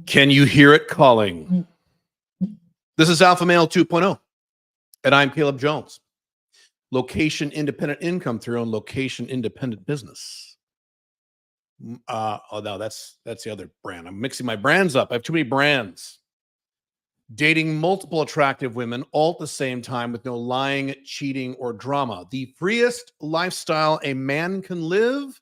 Can you hear it calling? This is Alpha Male 2.0, and I'm Caleb Jones. Location independent income through your own location independent business. Oh no, that's the other brand. I'm mixing my brands up. I have too many brands. Dating multiple attractive women all at the same time with no lying, cheating, or drama. The freest lifestyle a man can live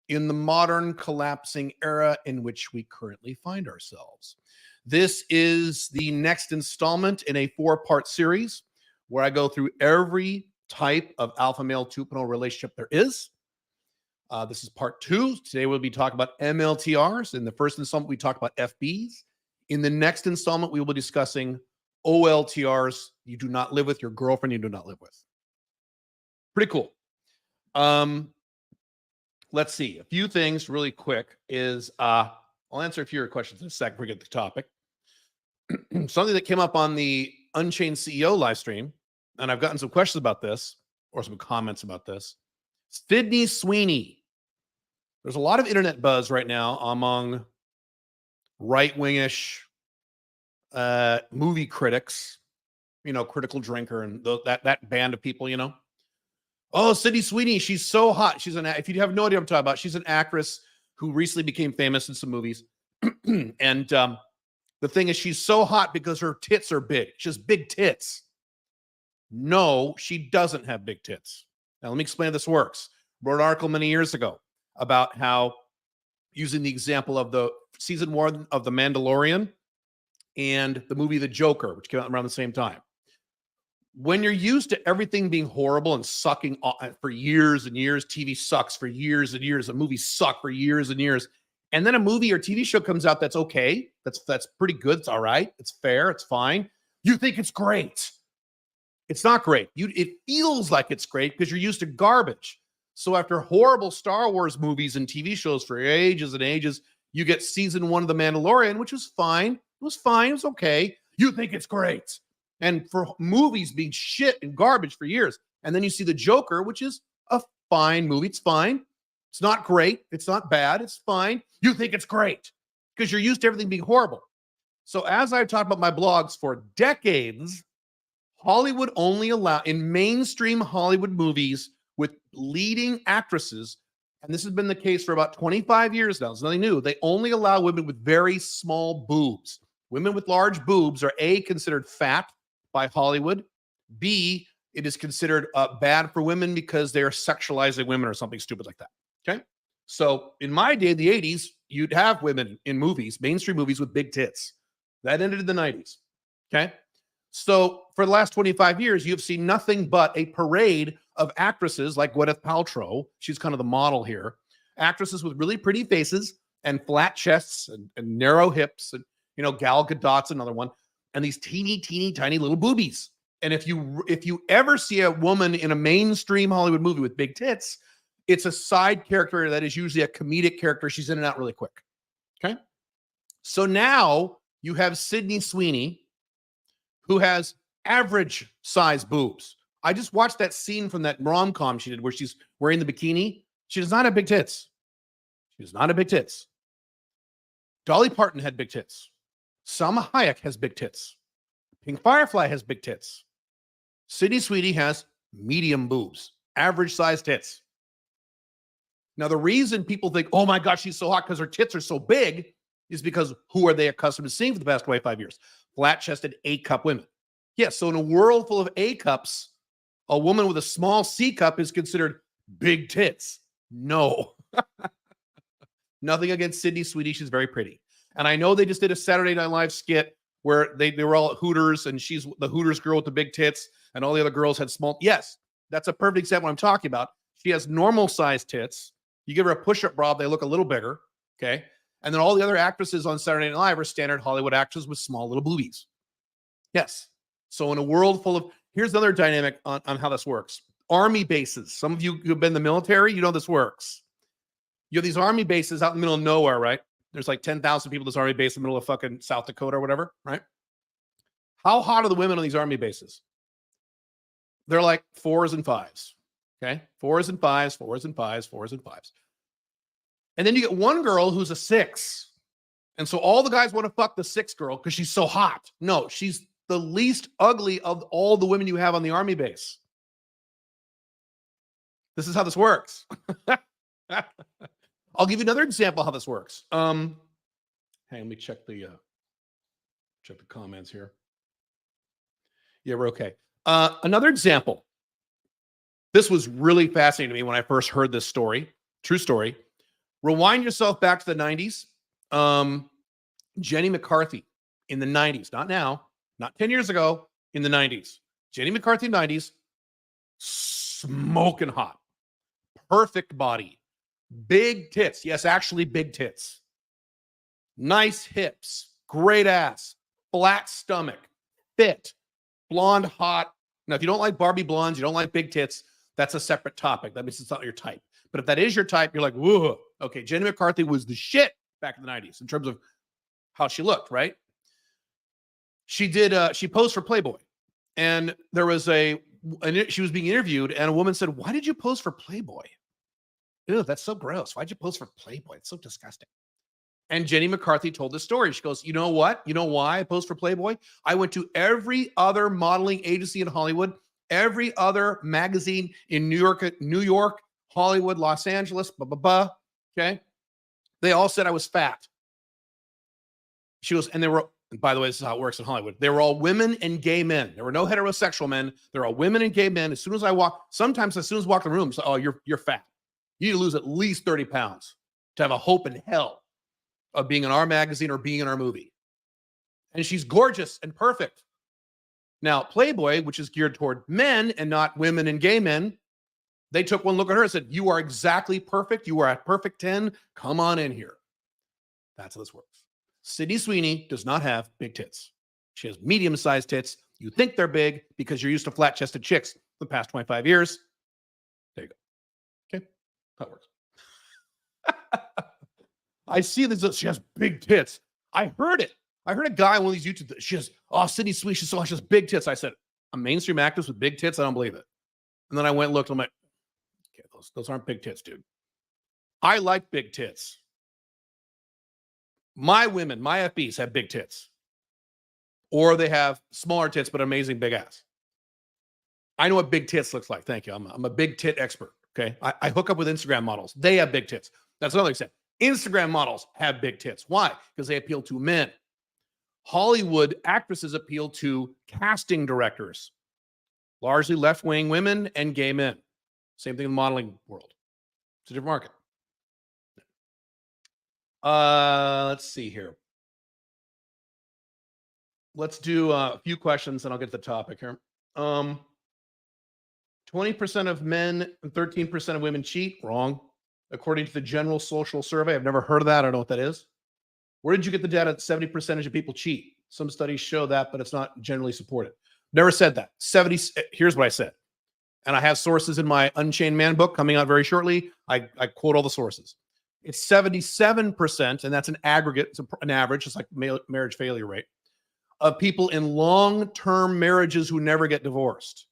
in the modern collapsing era in which we currently find ourselves. This is the next installment in a 4-part series where I go through every type of Alpha Male 2.0 relationship there is. This is part 2. Today we'll be talking about MLTRs. In the first installment, we talked about FBs. In the next installment, we will be discussing OLTRs. You do not live with your girlfriend you do not live with. Pretty cool. Let's see. A few things really quick is I'll answer a few of your questions in a second. Forget the topic. Something that came up on the Unchained CEO live stream, and I've gotten some questions about this or some comments about this. Sydney Sweeney. There's a lot of internet buzz right now among right-wingish movie critics, Critical Drinker and that band of people, Oh, Sydney Sweeney, she's so hot. If you have no idea what I'm talking about, she's an actress who recently became famous in some movies. And the thing is, she's so hot because her tits are big. She has big tits. No, she doesn't have big tits. Now, let me explain how this works. I wrote an article many years ago about how, using the example of the season 1 of The Mandalorian and the movie The Joker, which came out around the same time. When you're used to everything being horrible and sucking for years and years, TV sucks for years and years, a movie suck for years and years, and then a movie or TV show comes out that's okay, that's pretty good, it's all right, it's fair, it's fine, you think it's great. It's not great. It feels like it's great because you're used to garbage. So after horrible Star Wars movies and TV shows for ages and ages, you get season 1 of The Mandalorian, which was fine. It was fine. It was okay. You think it's great. And for movies being shit and garbage for years. And then you see The Joker, which is a fine movie. It's fine. It's not great. It's not bad. It's fine. You think it's great because you're used to everything being horrible. So as I've talked about my blogs for decades, Hollywood only allow, in mainstream Hollywood movies with leading actresses, and this has been the case for about 25 years now, it's nothing new, they only allow women with very small boobs. Women with large boobs are A, considered fat by Hollywood. B, it is considered bad for women because they are sexualizing women or something stupid like that. Okay? So in my day, in the 80s, you'd have women in movies, mainstream movies with big tits. That ended in the 90s. Okay? So for the last 25 years, you've seen nothing but a parade of actresses like Gwyneth Paltrow. She's kind of the model here. Actresses with really pretty faces and flat chests and narrow hips. And, Gal Gadot's another one. And these teeny, tiny little boobies. And if you ever see a woman in a mainstream Hollywood movie with big tits, it's a side character that is usually a comedic character. She's in and out really quick. Okay? So now you have Sydney Sweeney, who has average size boobs. I just watched that scene from that rom-com she did where she's wearing the bikini. She does not have big tits. She does not have big tits. Dolly Parton had big tits. Salma Hayek has big tits. Pink Firefly has big tits. Sydney Sweeney has medium boobs, average size tits. Now, the reason people think, oh my gosh, she's so hot because her tits are so big is because who are they accustomed to seeing for the past 25 years? Flat-chested A-cup women. Yes, so in a world full of A-cups, a woman with a small C-cup is considered big tits. No. Nothing against Sydney Sweeney. She's very pretty. And I know they just did a Saturday Night Live skit where they were all at Hooters and she's the Hooters girl with the big tits and all the other girls had small. Yes, that's a perfect example of what I'm talking about. She has normal sized tits. You give her a push-up bra, they look a little bigger. Okay. And then all the other actresses on Saturday Night Live are standard Hollywood actresses with small little boobies. Yes. So in a world full of, here's another dynamic on how this works. Army bases. Some of you who've been in the military, you know this works. You have these army bases out in the middle of nowhere, right? There's like 10,000 people in this army base in the middle of fucking South Dakota or whatever, right? How hot are the women on these army bases? They're like 4s and 5s. Okay? 4s and 5s, 4s and 5s, 4s and 5s. And then you get one girl who's a 6. And so all the guys want to fuck the 6 girl because she's so hot. No, she's the least ugly of all the women you have on the army base. This is how this works. I'll give you another example of how this works. Hey, let me check the comments here. Yeah, we're okay. Another example. This was really fascinating to me when I first heard this story. True story. Rewind yourself back to the 90s. Jenny McCarthy in the 90s, not now, not 10 years ago, in the 90s. Jenny McCarthy 90s, smoking hot. Perfect body. Big tits. Yes, actually big tits. Nice hips. Great ass. Flat stomach. Fit. Blonde, hot. Now, if you don't like Barbie blondes, you don't like big tits, that's a separate topic. That means it's not your type. But if that is your type, you're like, whoa. Okay, Jenny McCarthy was the shit back in the 90s in terms of how she looked, right? She posed for Playboy. And there was she was being interviewed, and a woman said, why did you pose for Playboy? Ew, that's so gross. Why'd you pose for Playboy? It's so disgusting. And Jenny McCarthy told this story. She goes, you know what? You know why I posed for Playboy? I went to every other modeling agency in Hollywood, every other magazine in New York, Hollywood, Los Angeles, blah, blah, blah. Okay. They all said I was fat. She goes, and by the way, this is how it works in Hollywood. They were all women and gay men. There were no heterosexual men. They're all women and gay men. As soon as I walk in the room, it's like, oh, you're fat. You need to lose at least 30 pounds to have a hope in hell of being in our magazine or being in our movie. And she's gorgeous and perfect. Now, Playboy, which is geared toward men and not women and gay men, they took one look at her and said, you are exactly perfect. You are at perfect 10. Come on in here. That's how this works. Sydney Sweeney does not have big tits. She has medium-sized tits. You think they're big because you're used to flat-chested chicks the past 25 years. There you go. Okay, that works. I see this. She has big tits. I heard it. I heard a guy on one of these YouTube. She has, Sydney Sweeney. She has big tits. I said, a mainstream actress with big tits? I don't believe it. And then I went and looked. I'm like, okay, those aren't big tits, dude. I like big tits. My women, my FBs have big tits. Or they have smaller tits, but amazing big ass. I know what big tits looks like. Thank you. I'm a big tit expert. Okay. I hook up with Instagram models. They have big tits. That's another example. Instagram models have big tits. Why? Because they appeal to men. Hollywood actresses appeal to casting directors, largely left-wing women and gay men. Same thing in the modeling world. It's a different market. Let's see here. Let's do a few questions and I'll get to the topic here. 20% of men and 13% of women cheat. Wrong. According to the General Social Survey. I've never heard of that. I don't know what that is. Where did you get the data that 70% of people cheat? Some studies show that, but it's not generally supported. Never said that. Here's what I said. And I have sources in my Unchained Man book coming out very shortly. I quote all the sources. It's 77%, and that's an aggregate, it's an average, it's like marriage failure rate, of people in long-term marriages who never get divorced.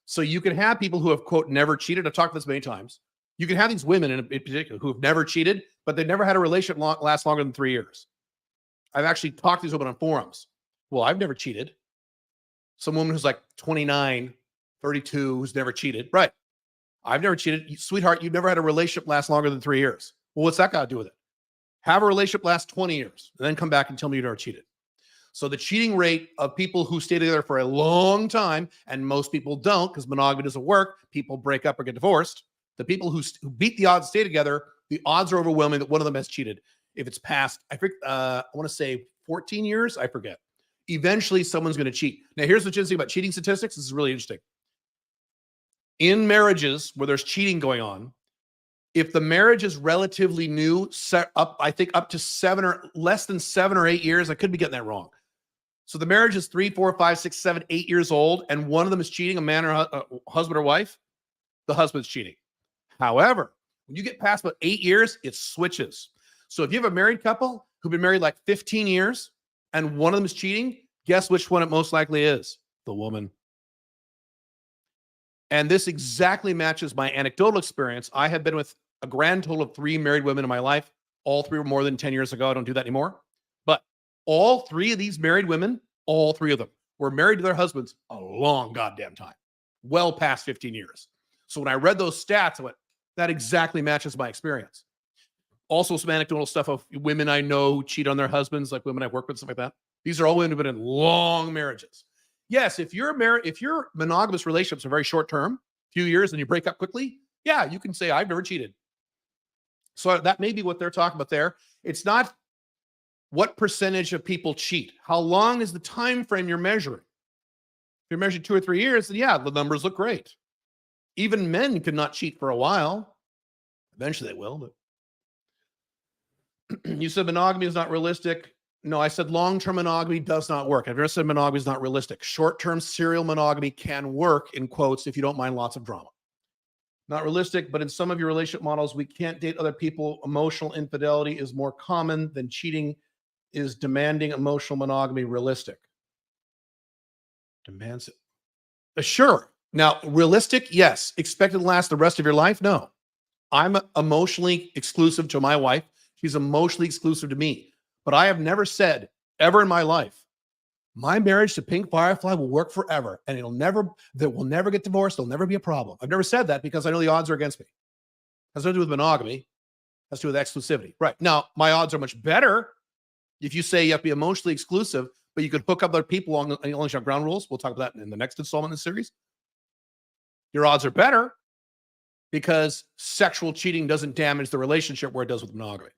So you can have people who have, quote, never cheated. I've talked about this many times. You can have these women in particular who have never cheated, but they've never had a relationship last longer than 3 years. I've actually talked to these women on forums. Well, I've never cheated. Some woman who's like 29, 32, who's never cheated. Right. I've never cheated. Sweetheart, you've never had a relationship last longer than 3 years. Well, what's that got to do with it? Have a relationship last 20 years and then come back and tell me you never cheated. So the cheating rate of people who stay together for a long time, and most people don't because monogamy doesn't work, people break up or get divorced. The people who beat the odds stay together, the odds are overwhelming that one of them has cheated. If it's past, I want to say 14 years, I forget. Eventually, someone's going to cheat. Now, here's what's interesting about cheating statistics. This is really interesting. In marriages where there's cheating going on, if the marriage is relatively new, I think up to less than 7 or 8 years, I could be getting that wrong. So the marriage is 3, 4, 5, 6, 7, 8 years old, and one of them is cheating, a man or a husband or wife, the husband's cheating. However, when you get past about 8 years, it switches. So if you have a married couple who've been married like 15 years and one of them is cheating, guess which one it most likely is? The woman. And this exactly matches my anecdotal experience. I have been with a grand total of 3 married women in my life. All 3 were more than 10 years ago. I don't do that anymore. All three of these married women, all three of them, were married to their husbands a long goddamn time, well past 15 years. So when I read those stats, I went, that exactly matches my experience. Also, some anecdotal stuff of women I know who cheat on their husbands, like women I've worked with, stuff like that. These are all women who've been in long marriages. Yes, if your monogamous relationships are very short term, few years, and you break up quickly, yeah, you can say I've never cheated. So that may be what they're talking about there. It's not what percentage of people cheat. How long is the time frame you're measuring? If you're measuring 2 or 3 years, then yeah, the numbers look great. Even men could not cheat for a while. Eventually they will, but you said monogamy is not realistic. No, I said long-term monogamy does not work. I've never said monogamy is not realistic. Short-term serial monogamy can work, in quotes, if you don't mind lots of drama. Not realistic, but in some of your relationship models, we can't date other people. Emotional infidelity is more common than cheating. Is demanding emotional monogamy realistic? Demands it. Sure. Now, realistic, yes. Expected to last the rest of your life? No. I'm emotionally exclusive to my wife. She's emotionally exclusive to me. But I have never said, ever in my life, my marriage to Pink Firefly will work forever and we'll never get divorced. There'll never be a problem. I've never said that because I know the odds are against me. It has nothing to do with monogamy. It has to do with exclusivity. Right. Now, my odds are much better if you say you have to be emotionally exclusive, but you could hook up other people along your ground rules. We'll talk about that in the next installment in the series. Your odds are better because sexual cheating doesn't damage the relationship where it does with monogamy.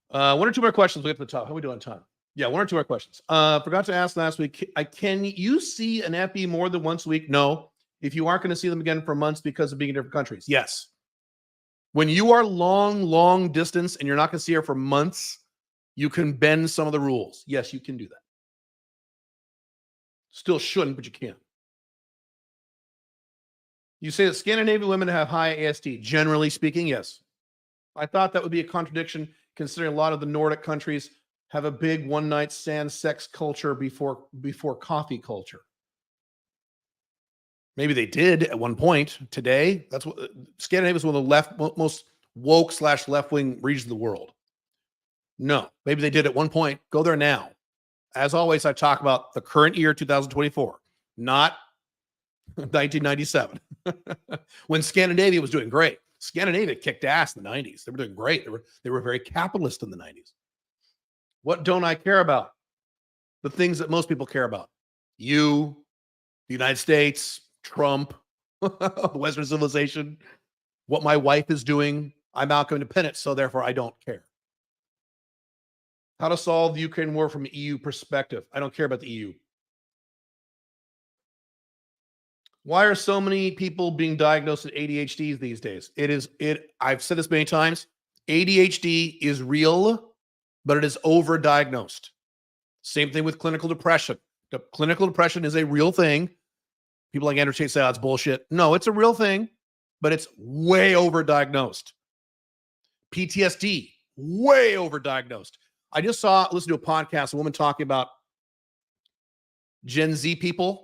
One or two more questions. We get to the top. How are we doing on time? Yeah, one or two more questions. Forgot to ask last week. Can you see an FE more than once a week? No. If you aren't going to see them again for months because of being in different countries, yes. When you are long distance and you're not going to see her for months, you can bend some of the rules. Yes, you can do that. Still shouldn't, but you can. You say that Scandinavian women have high AST. Generally speaking, yes. I thought that would be a contradiction, considering a lot of the Nordic countries have a big one-night stand sex culture before coffee culture. Maybe they did at one point. Today, that's what Scandinavia is one of the most woke / left-wing regions of the world. No, maybe they did at one point. Go there now. As always, I talk about the current year, 2024, not 1997, when Scandinavia was doing great. Scandinavia kicked ass in the 90s. They were doing great. They were very capitalist in the 90s. What don't I care about? The things that most people care about. You, the United States, Trump, Western civilization, what my wife is doing. I'm outcome independent, so therefore I don't care. How to solve the Ukraine war from an EU perspective. I don't care about the EU. Why are so many people being diagnosed with ADHD these days? I've said this many times. ADHD is real, but it is overdiagnosed. Same thing with clinical depression. Clinical depression is a real thing. People like Andrew Tate say, oh, it's bullshit. No, it's a real thing, but it's way overdiagnosed. PTSD, way overdiagnosed. I just listened to a podcast, a woman talking about Gen Z people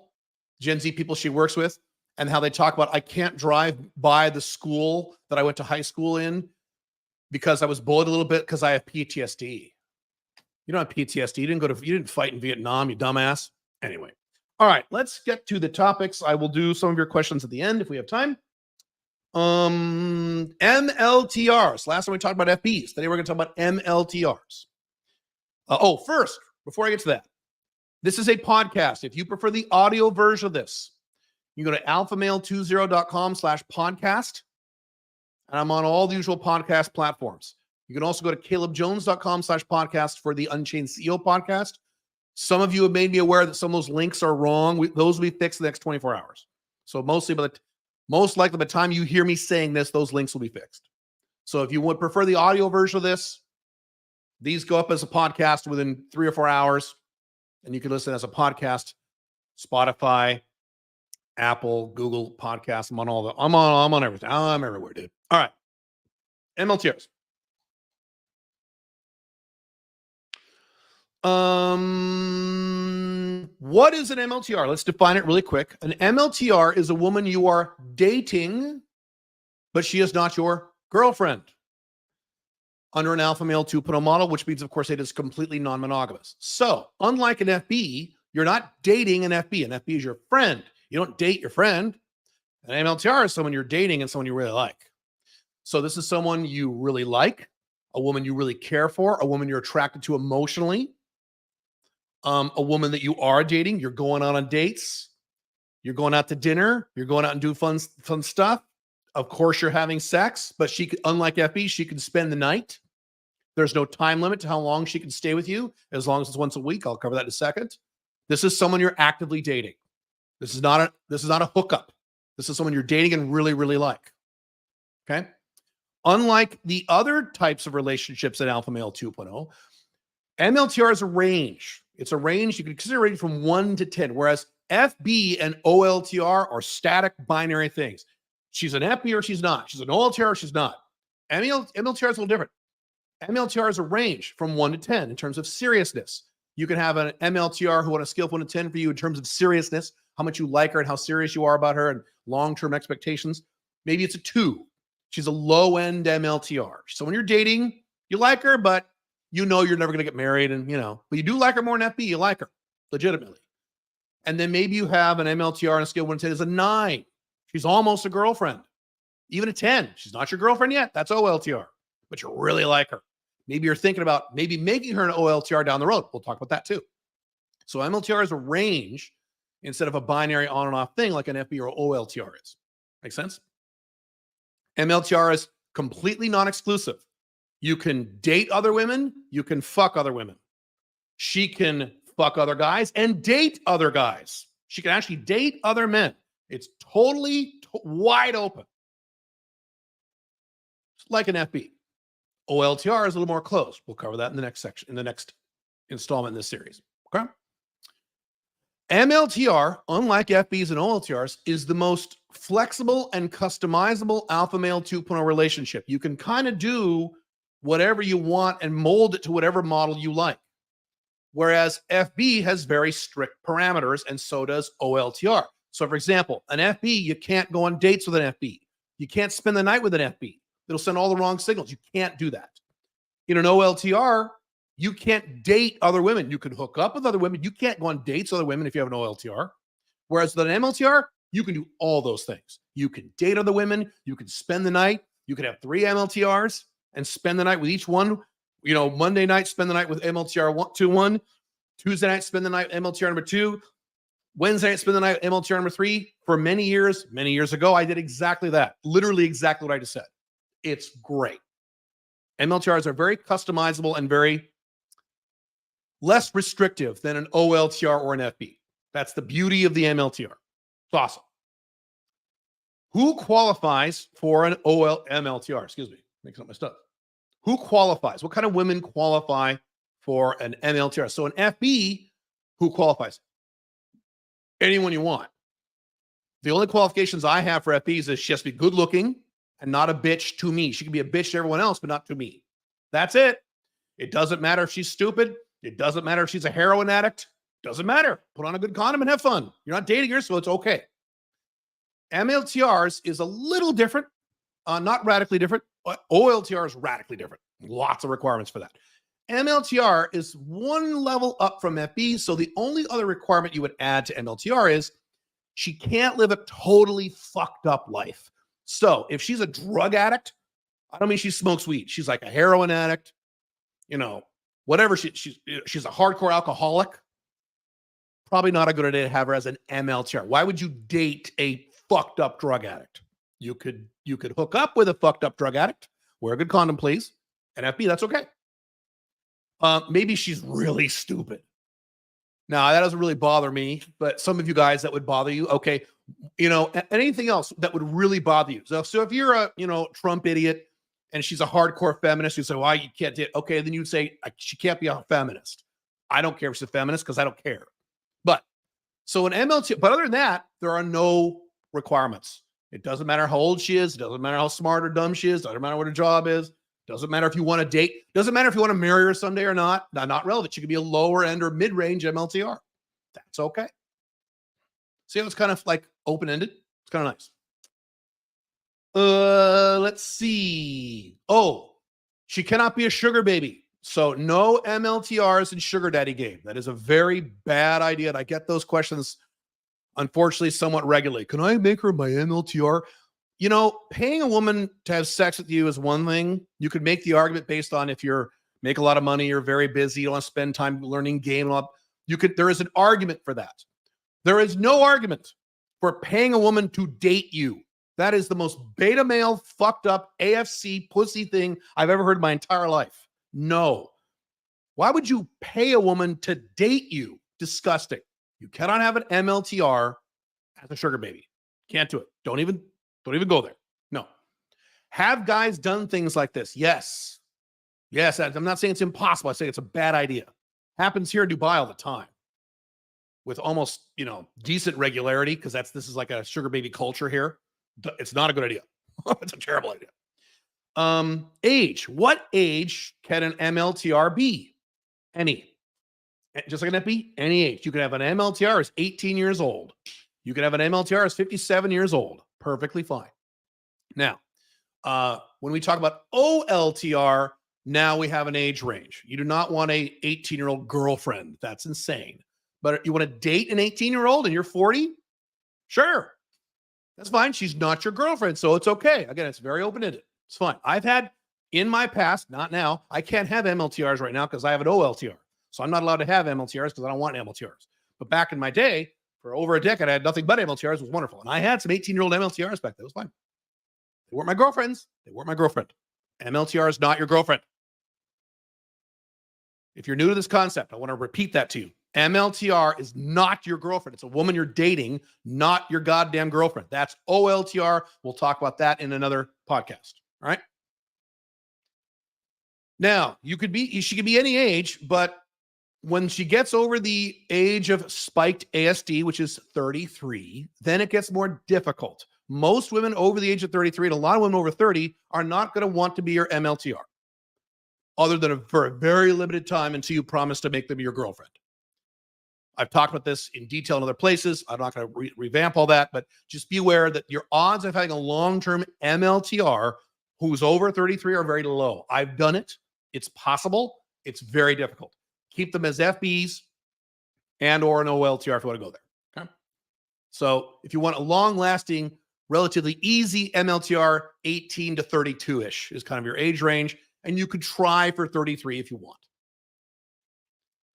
she works with, and how they talk about, I can't drive by the school that I went to high school in because I was bullied a little bit because I have PTSD. You don't have PTSD. You didn't fight in Vietnam, you dumbass. Anyway. All right, let's get to the topics. I will do some of your questions at the end if we have time. MLTRs. Last time we talked about FBs. Today we're going to talk about MLTRs. First, before I get to that, this is a podcast. If you prefer the audio version of this, you go to alphamale20.com/podcast. And I'm on all the usual podcast platforms. You can also go to calebjones.com/podcast for the Unchained CEO podcast. Some of you have made me aware that some of those links are wrong. Those will be fixed in the next 24 hours. So most likely by the time you hear me saying this, those links will be fixed. So if you would prefer the audio version of this, these go up as a podcast within 3 or 4 hours, and you can listen as a podcast, Spotify, Apple, Google Podcasts. I'm on everything. I'm everywhere, dude. All right. MLTRs. What is an MLTR? Let's define it really quick. An MLTR is a woman you are dating, but she is not your girlfriend. under an alpha male 2.0 model, which means, of course, it is completely non-monogamous. So unlike an FB, you're not dating an FB. An FB is your friend. You don't date your friend. An MLTR is someone you're dating and someone you really like. So this is someone you really like, a woman you really care for, a woman you're attracted to emotionally, a woman that you are dating. You're going out on dates. You're going out to dinner. You're going out and do fun stuff. Of course, you're having sex, but she, unlike FB, she can spend the night. There's no time limit to how long she can stay with you, as long as it's once a week. I'll cover that in a second. This is someone you're actively dating. This is not a hookup. This is someone you're dating and really, really like. Okay. Unlike the other types of relationships in Alpha Male 2.0, MLTR is a range. It's a range. You can consider a range from 1 to 10, whereas FB and OLTR are static binary things. She's an FB or she's not. She's an OLTR or she's not. MLTR is a little different. MLTR is a range from 1 to 10 in terms of seriousness. You can have an MLTR who on a scale of 1 to 10 for you in terms of seriousness, how much you like her and how serious you are about her and long-term expectations. Maybe it's a 2. She's a low-end MLTR. So when you're dating, you like her, but you know you're never going to get married and, but you do like her more than FB. You like her legitimately. And then maybe you have an MLTR on a scale of 1 to 10 is a 9. She's almost a girlfriend. Even a 10. She's not your girlfriend yet. That's OLTR, but you really like her. Maybe you're thinking about maybe making her an OLTR down the road. We'll talk about that too. So MLTR is a range instead of a binary on and off thing like an FB or OLTR is. Make sense? MLTR is completely non-exclusive. You can date other women. You can fuck other women. She can fuck other guys and date other guys. She can actually date other men. It's totally wide open. It's like an FB. OLTR is a little more closed. We'll cover that in the next section, in the next installment in this series. Okay. MLTR, unlike FBs and OLTRs, is the most flexible and customizable alpha male 2.0 relationship. You can kind of do whatever you want and mold it to whatever model you like. Whereas FB has very strict parameters, and so does OLTR. So, for example, an FB, you can't go on dates with an FB. You can't spend the night with an FB. It'll send all the wrong signals. You can't do that. In an OLTR, you can't date other women. You can hook up with other women. You can't go on dates with other women if you have an OLTR. Whereas with an MLTR, you can do all those things. You can date other women. You can spend the night. You can have 3 MLTRs and spend the night with each one. Monday night, spend the night with MLTR 1. Tuesday night, spend the night MLTR number 2. Wednesday night, spend the night MLTR number 3. For many years ago, I did exactly that. Literally exactly what I just said. It's great. MLTRs are very customizable and very less restrictive than an OLTR or an FB. That's the beauty of the MLTR. It's awesome. Who qualifies for an MLTR? Excuse me, mixing up my stuff. Who qualifies? What kind of women qualify for an MLTR? So an FB, who qualifies? Anyone you want. The only qualifications I have for FBs is she has to be good looking and not a bitch to me. She can be a bitch to everyone else, but not to me. That's it. It doesn't matter if she's stupid. It doesn't matter if she's a heroin addict. Doesn't matter. Put on a good condom and have fun. You're not dating her, so it's okay. MLTRs is a little different, not radically different. OLTR is radically different. Lots of requirements for that. MLTR is one level up from FB, so the only other requirement you would add to MLTR is she can't live a totally fucked up life. So if she's a drug addict, I don't mean she smokes weed. She's like a heroin addict, whatever. She's a hardcore alcoholic. Probably not a good idea to have her as an MLTR. Why would you date a fucked up drug addict? You could hook up with a fucked up drug addict. Wear a good condom, please. And FB, that's okay. Maybe she's really stupid. Now, that doesn't really bother me, but some of you guys that would bother you. Okay. Anything else that would really bother you. So if you're a, Trump idiot and she's a hardcore feminist, you say, why you can't date? Okay. Then you'd say she can't be a feminist. I don't care if she's a feminist because I don't care. But so an MLT, but other than that, there are no requirements. It doesn't matter how old she is. It doesn't matter how smart or dumb she is. It doesn't matter what her job is. Doesn't matter if you want to date. Doesn't matter if you want to marry her someday or not. Not relevant. She could be a lower end or mid-range MLTR. That's okay. See how it's kind of like open-ended? It's kind of nice. Let's see. Oh, She cannot be a sugar baby. So no MLTRs in sugar daddy game. That is a very bad idea. And I get those questions, unfortunately, somewhat regularly. Can I make her my MLTR? You know, paying a woman to have sex with you is one thing. You could make the argument based on if you're make a lot of money, you're very busy, you don't want to spend time learning game. There is an argument for that. There is no argument for paying a woman to date you. That is the most beta male, fucked up AFC pussy thing I've ever heard in my entire life. No. Why would you pay a woman to date you? Disgusting. You cannot have an MLTR as a sugar baby. Can't do it. Don't even go there. No. Have guys done things like this? Yes. Yes. I'm not saying it's impossible. I say it's a bad idea. Happens here in Dubai all the time with almost, decent regularity, because this is like a sugar baby culture here. It's not a good idea. It's a terrible idea. Age. What age can an MLTR be? Any. Just like an FB, any age. You can have an MLTR as 18 years old. You can have an MLTR as 57 years old. Perfectly fine. Now, when we talk about OLTR, now we have an age range. You do not want a 18-year-old girlfriend. That's insane. But you want to date an 18-year-old and you're 40? Sure. That's fine. She's not your girlfriend, so it's okay. Again, it's very open-ended. It's fine. I've had, in my past, not now, I can't have MLTRs right now because I have an OLTR. So I'm not allowed to have MLTRs because I don't want MLTRs. But back in my day, for over a decade, I had nothing but MLTRs. It was wonderful. And I had some 18-year-old MLTRs back then. It was fine. They weren't my girlfriends. They weren't my girlfriend. MLTR is not your girlfriend. If you're new to this concept, I want to repeat that to you. MLTR is not your girlfriend. It's a woman you're dating, not your goddamn girlfriend. That's OLTR. We'll talk about that in another podcast. All right. Now, she could be any age, but when she gets over the age of spiked ASD, which is 33, then it gets more difficult. Most women over the age of 33 and a lot of women over 30 are not going to want to be your MLTR, other than for a very limited time until you promise to make them your girlfriend. I've talked about this in detail in other places. I'm not going to revamp all that, but just be aware that your odds of having a long-term MLTR who's over 33 are very low. I've done it. It's possible. It's very difficult. Keep them as FBs and or an OLTR if you want to go there. Okay. So if you want a long-lasting, relatively easy MLTR, 18 to 32-ish is kind of your age range, and you could try for 33 if you want.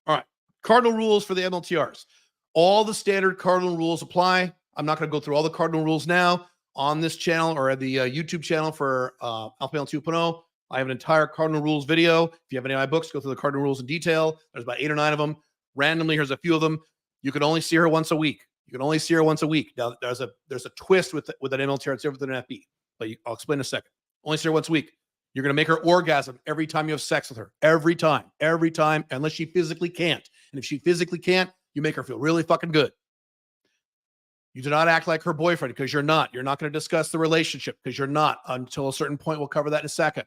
All right. Cardinal rules for the MLTRs. All the standard cardinal rules apply. I'm not going to go through all the cardinal rules now on this channel or the YouTube channel for Alpha Male 2.0. I have an entire cardinal rules video. If you have any of my books, go through the cardinal rules in detail. There's about 8 or 9 of them. Randomly, here's a few of them. You can only see her once a week. Now, there's a twist with an MLTR. It's different than an FB, but I'll explain in a second. Only see her once a week. You're going to make her orgasm every time you have sex with her. Every time, unless she physically can't. And if she physically can't, you make her feel really fucking good. You do not act like her boyfriend because you're not. You're not going to discuss the relationship because you're not until a certain point. We'll cover that in a second.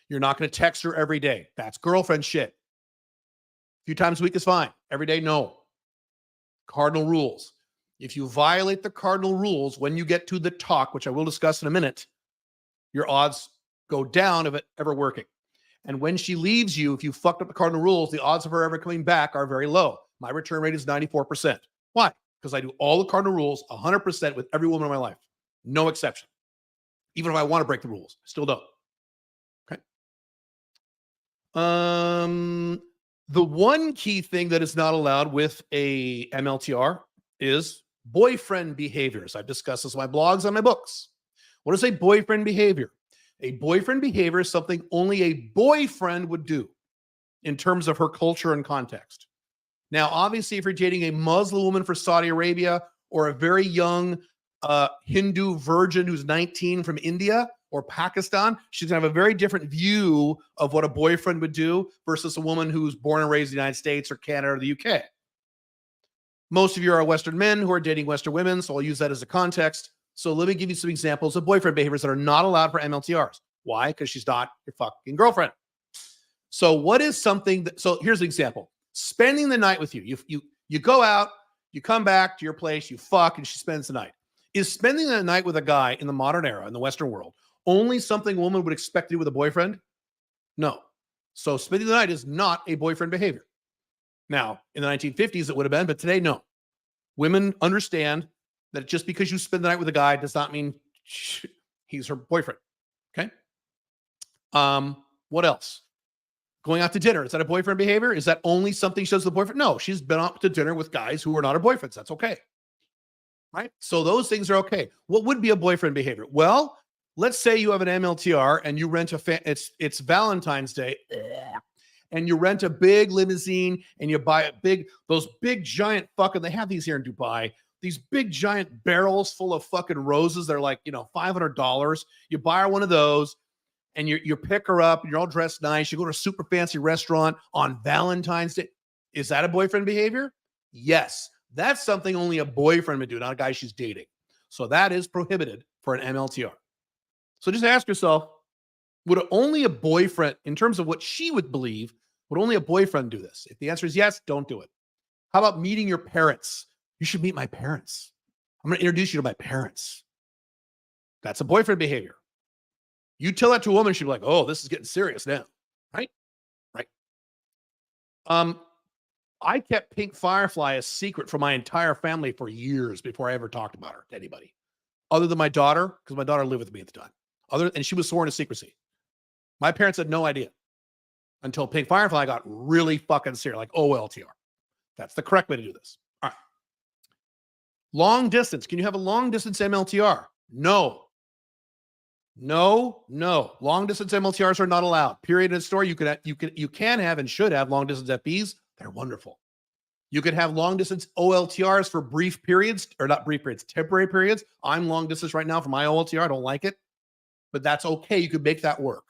You're not going to text her every day. That's girlfriend shit. A few times a week is fine. Every day, no. Cardinal rules. If you violate the cardinal rules when you get to the talk, which I will discuss in a minute, your odds go down of it ever working. And when she leaves you, if you fucked up the cardinal rules, the odds of her ever coming back are very low. My return rate is 94%. Why? Because I do all the cardinal rules 100% with every woman in my life. No exception. Even if I want to break the rules, I still don't. Okay. The one key thing that is not allowed with a MLTR is boyfriend behaviors. I've discussed this in my blogs and my books. What is a boyfriend behavior? A boyfriend behavior is something only a boyfriend would do in terms of her culture and context. Now, obviously, if you're dating a Muslim woman for Saudi Arabia or a very young Hindu virgin who's 19 from India or Pakistan, she's going to have a very different view of what a boyfriend would do versus a woman who's born and raised in the United States or Canada or the UK. Most of you are Western men who are dating Western women, so I'll use that as a context. So let me give you some examples of boyfriend behaviors that are not allowed for MLTRs. Why? Because she's not your fucking girlfriend. So what is something that, so here's an example. Spending the night with you. You go out, you come back to your place, you fuck, and she spends the night. Is spending the night with a guy in the modern era, in the Western world, only something a woman would expect to do with a boyfriend? No. So spending the night is not a boyfriend behavior. Now, in the 1950s, it would have been, but today, no. Women understand that just because you spend the night with a guy does not mean he's her boyfriend. Okay. What else? Going out to dinner. Is that a boyfriend behavior? Is that only something she does with the boyfriend? No, she's been out to dinner with guys who are not her boyfriends. That's okay. Right? So those things are okay. What would be a boyfriend behavior? Well, let's say you have an MLTR and you rent it's Valentine's Day and you rent a big limousine and you buy those big giant they have these here in Dubai, these big giant barrels full of fucking roses. They're like, $500. You buy her one of those and you pick her up and you're all dressed nice. You go to a super fancy restaurant on Valentine's Day. Is that a boyfriend behavior? Yes. That's something only a boyfriend would do, not a guy she's dating. So that is prohibited for an MLTR. So just ask yourself, would only a boyfriend, in terms of what she would believe, would only a boyfriend do this? If the answer is yes, don't do it. How about meeting your parents? You should meet my parents. I'm going to introduce you to my parents. That's a boyfriend behavior. You tell that to a woman, she'd be like, oh, this is getting serious now. Right? Right. I kept Pink Firefly a secret from my entire family for years before I ever talked about her to anybody, other than my daughter, because my daughter lived with me at the time. And she was sworn to secrecy. My parents had no idea until Pink Firefly got really fucking serious, like OLTR. That's the correct way to do this. All right. Long distance. Can you have a long distance MLTR? No. Long distance MLTRs are not allowed. Period. In a store, you can have and should have long distance FBs. They're wonderful. You could have long distance OLTRs for brief periods, or not brief periods, temporary periods. I'm long distance right now for my OLTR. I don't like it, but that's okay. You could make that work.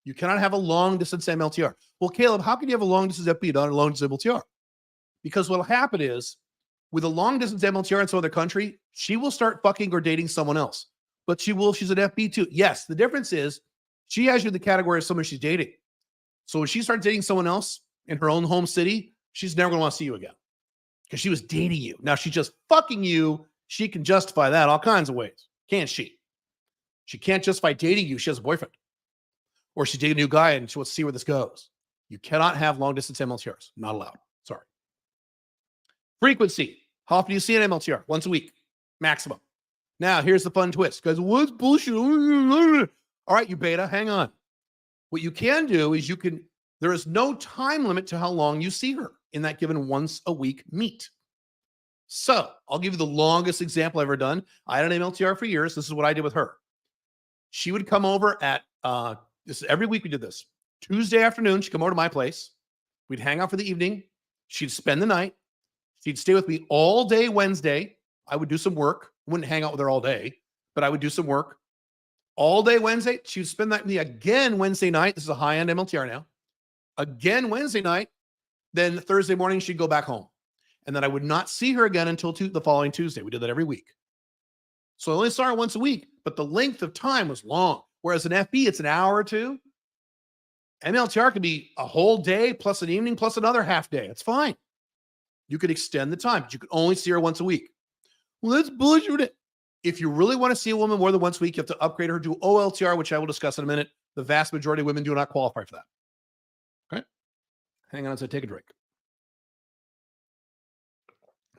You cannot have a long distance MLTR. Well, Caleb, how can you have a long distance FB, not a long distance MLTR? Because what'll happen is, with a long distance MLTR in some other country, she will start fucking or dating someone else. But she's an FB too. Yes, the difference is she has you in the category of someone she's dating. So when she starts dating someone else in her own home city, she's never going to want to see you again because she was dating you. Now she's just fucking you. She can justify that all kinds of ways. Can't she? She can't justify dating you. She has a boyfriend. Or she's dating a new guy and she wants to see where this goes. You cannot have long distance MLTRs. Not allowed. Sorry. Frequency. How often do you see an MLTR? Once a week. Maximum. Now, here's the fun twist. Guys, what's bullshit? All right, you beta, hang on. What you can do is there is no time limit to how long you see her in that given once a week meet. So I'll give you the longest example I've ever done. I had an MLTR for years. This is what I did with her. She would come over at, every week we did this. Tuesday afternoon, she'd come over to my place. We'd hang out for the evening. She'd spend the night. She'd stay with me all day Wednesday. I would do some work. Wouldn't hang out with her all day, but I would do some work. All day Wednesday, she would spend that with me again Wednesday night. This is a high-end MLTR now. Again Wednesday night. Then Thursday morning, she'd go back home. And then I would not see her again until the following Tuesday. We did that every week. So I only saw her once a week, but the length of time was long. Whereas an FB, it's an hour or two. MLTR could be a whole day plus an evening plus another half day. It's fine. You could extend the time, but you could only see her once a week. Well, that's bullshit. If you really want to see a woman more than once a week, you have to upgrade her to OLTR, which I will discuss in a minute. The vast majority of women do not qualify for that. Okay? Hang on as I take a drink.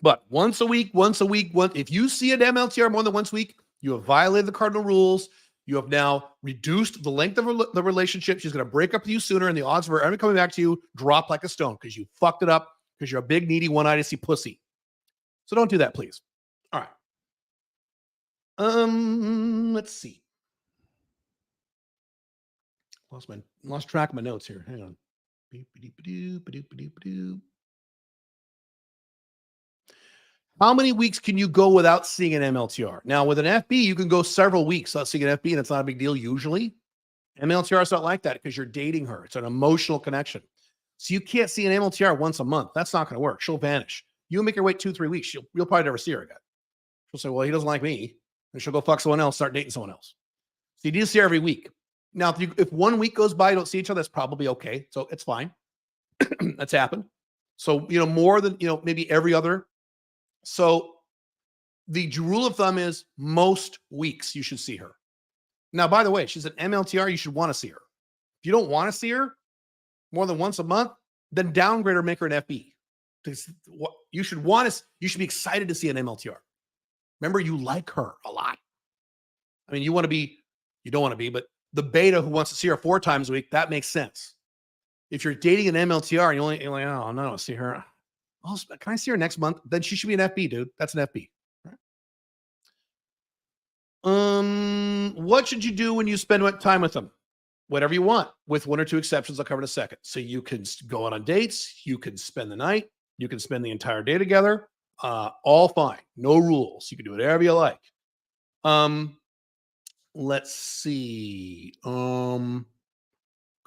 But once a week, if you see an MLTR more than once a week, you have violated the cardinal rules. You have now reduced the length of the relationship. She's going to break up with you sooner, and the odds of her ever coming back to you drop like a stone because you fucked it up because you're a big, needy, one-eyed pussy. So don't do that, please. All right. Let's see. Lost track of my notes here. Hang on. How many weeks can you go without seeing an MLTR? Now, with an FB, you can go several weeks without seeing an FB, and it's not a big deal usually. MLTR is not like that because you're dating her. It's an emotional connection. So you can't see an MLTR once a month. That's not going to work. She'll vanish. You make her wait 2-3 weeks. You'll probably never see her again. She'll say, well, he doesn't like me. And she'll go fuck someone else, start dating someone else. So you need to see her every week. Now, if 1 week goes by, you don't see each other, that's probably okay. So it's fine. That's happened. So, more than, maybe every other. So the rule of thumb is most weeks you should see her. Now, by the way, she's an MLTR. You should want to see her. If you don't want to see her more than once a month, then downgrade her, make her an FB. Because you should be excited to see an MLTR. Remember, you like her a lot. I mean, you don't want to be, but the beta who wants to see her 4 times a week, that makes sense. If you're dating an MLTR and you're like, oh, no, see her. Oh, can I see her next month? Then she should be an FB, dude. That's an FB. Right? What should you do when you spend time with them? Whatever you want, with 1 or 2 exceptions I'll cover in a second. So you can go on dates, you can spend the night, you can spend the entire day together, all fine, no rules. You can do whatever you like. Let's see. Going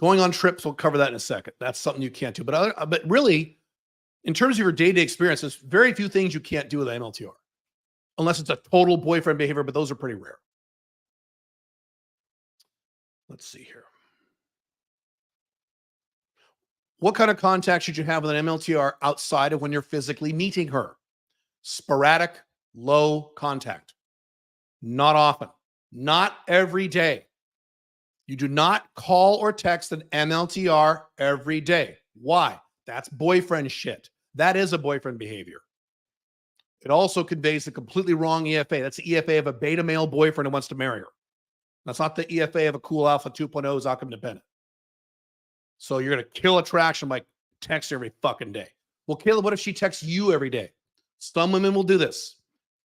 on trips, we'll cover that in a second. That's something you can't do. But really, in terms of your day-to-day experience, there's very few things you can't do with an MLTR, unless it's a total boyfriend behavior, but those are pretty rare. Let's see here. What kind of contact should you have with an MLTR outside of when you're physically meeting her? Sporadic, low contact. Not often. Not every day. You do not call or text an MLTR every day. Why? That's boyfriend shit. That is a boyfriend behavior. It also conveys a completely wrong EFA. That's the EFA of a beta male boyfriend who wants to marry her. That's not the EFA of a cool alpha 2.0 who's outcome dependent. So you're going to kill attraction by text every fucking day. Well, Caleb, what if she texts you every day? Some women will do this,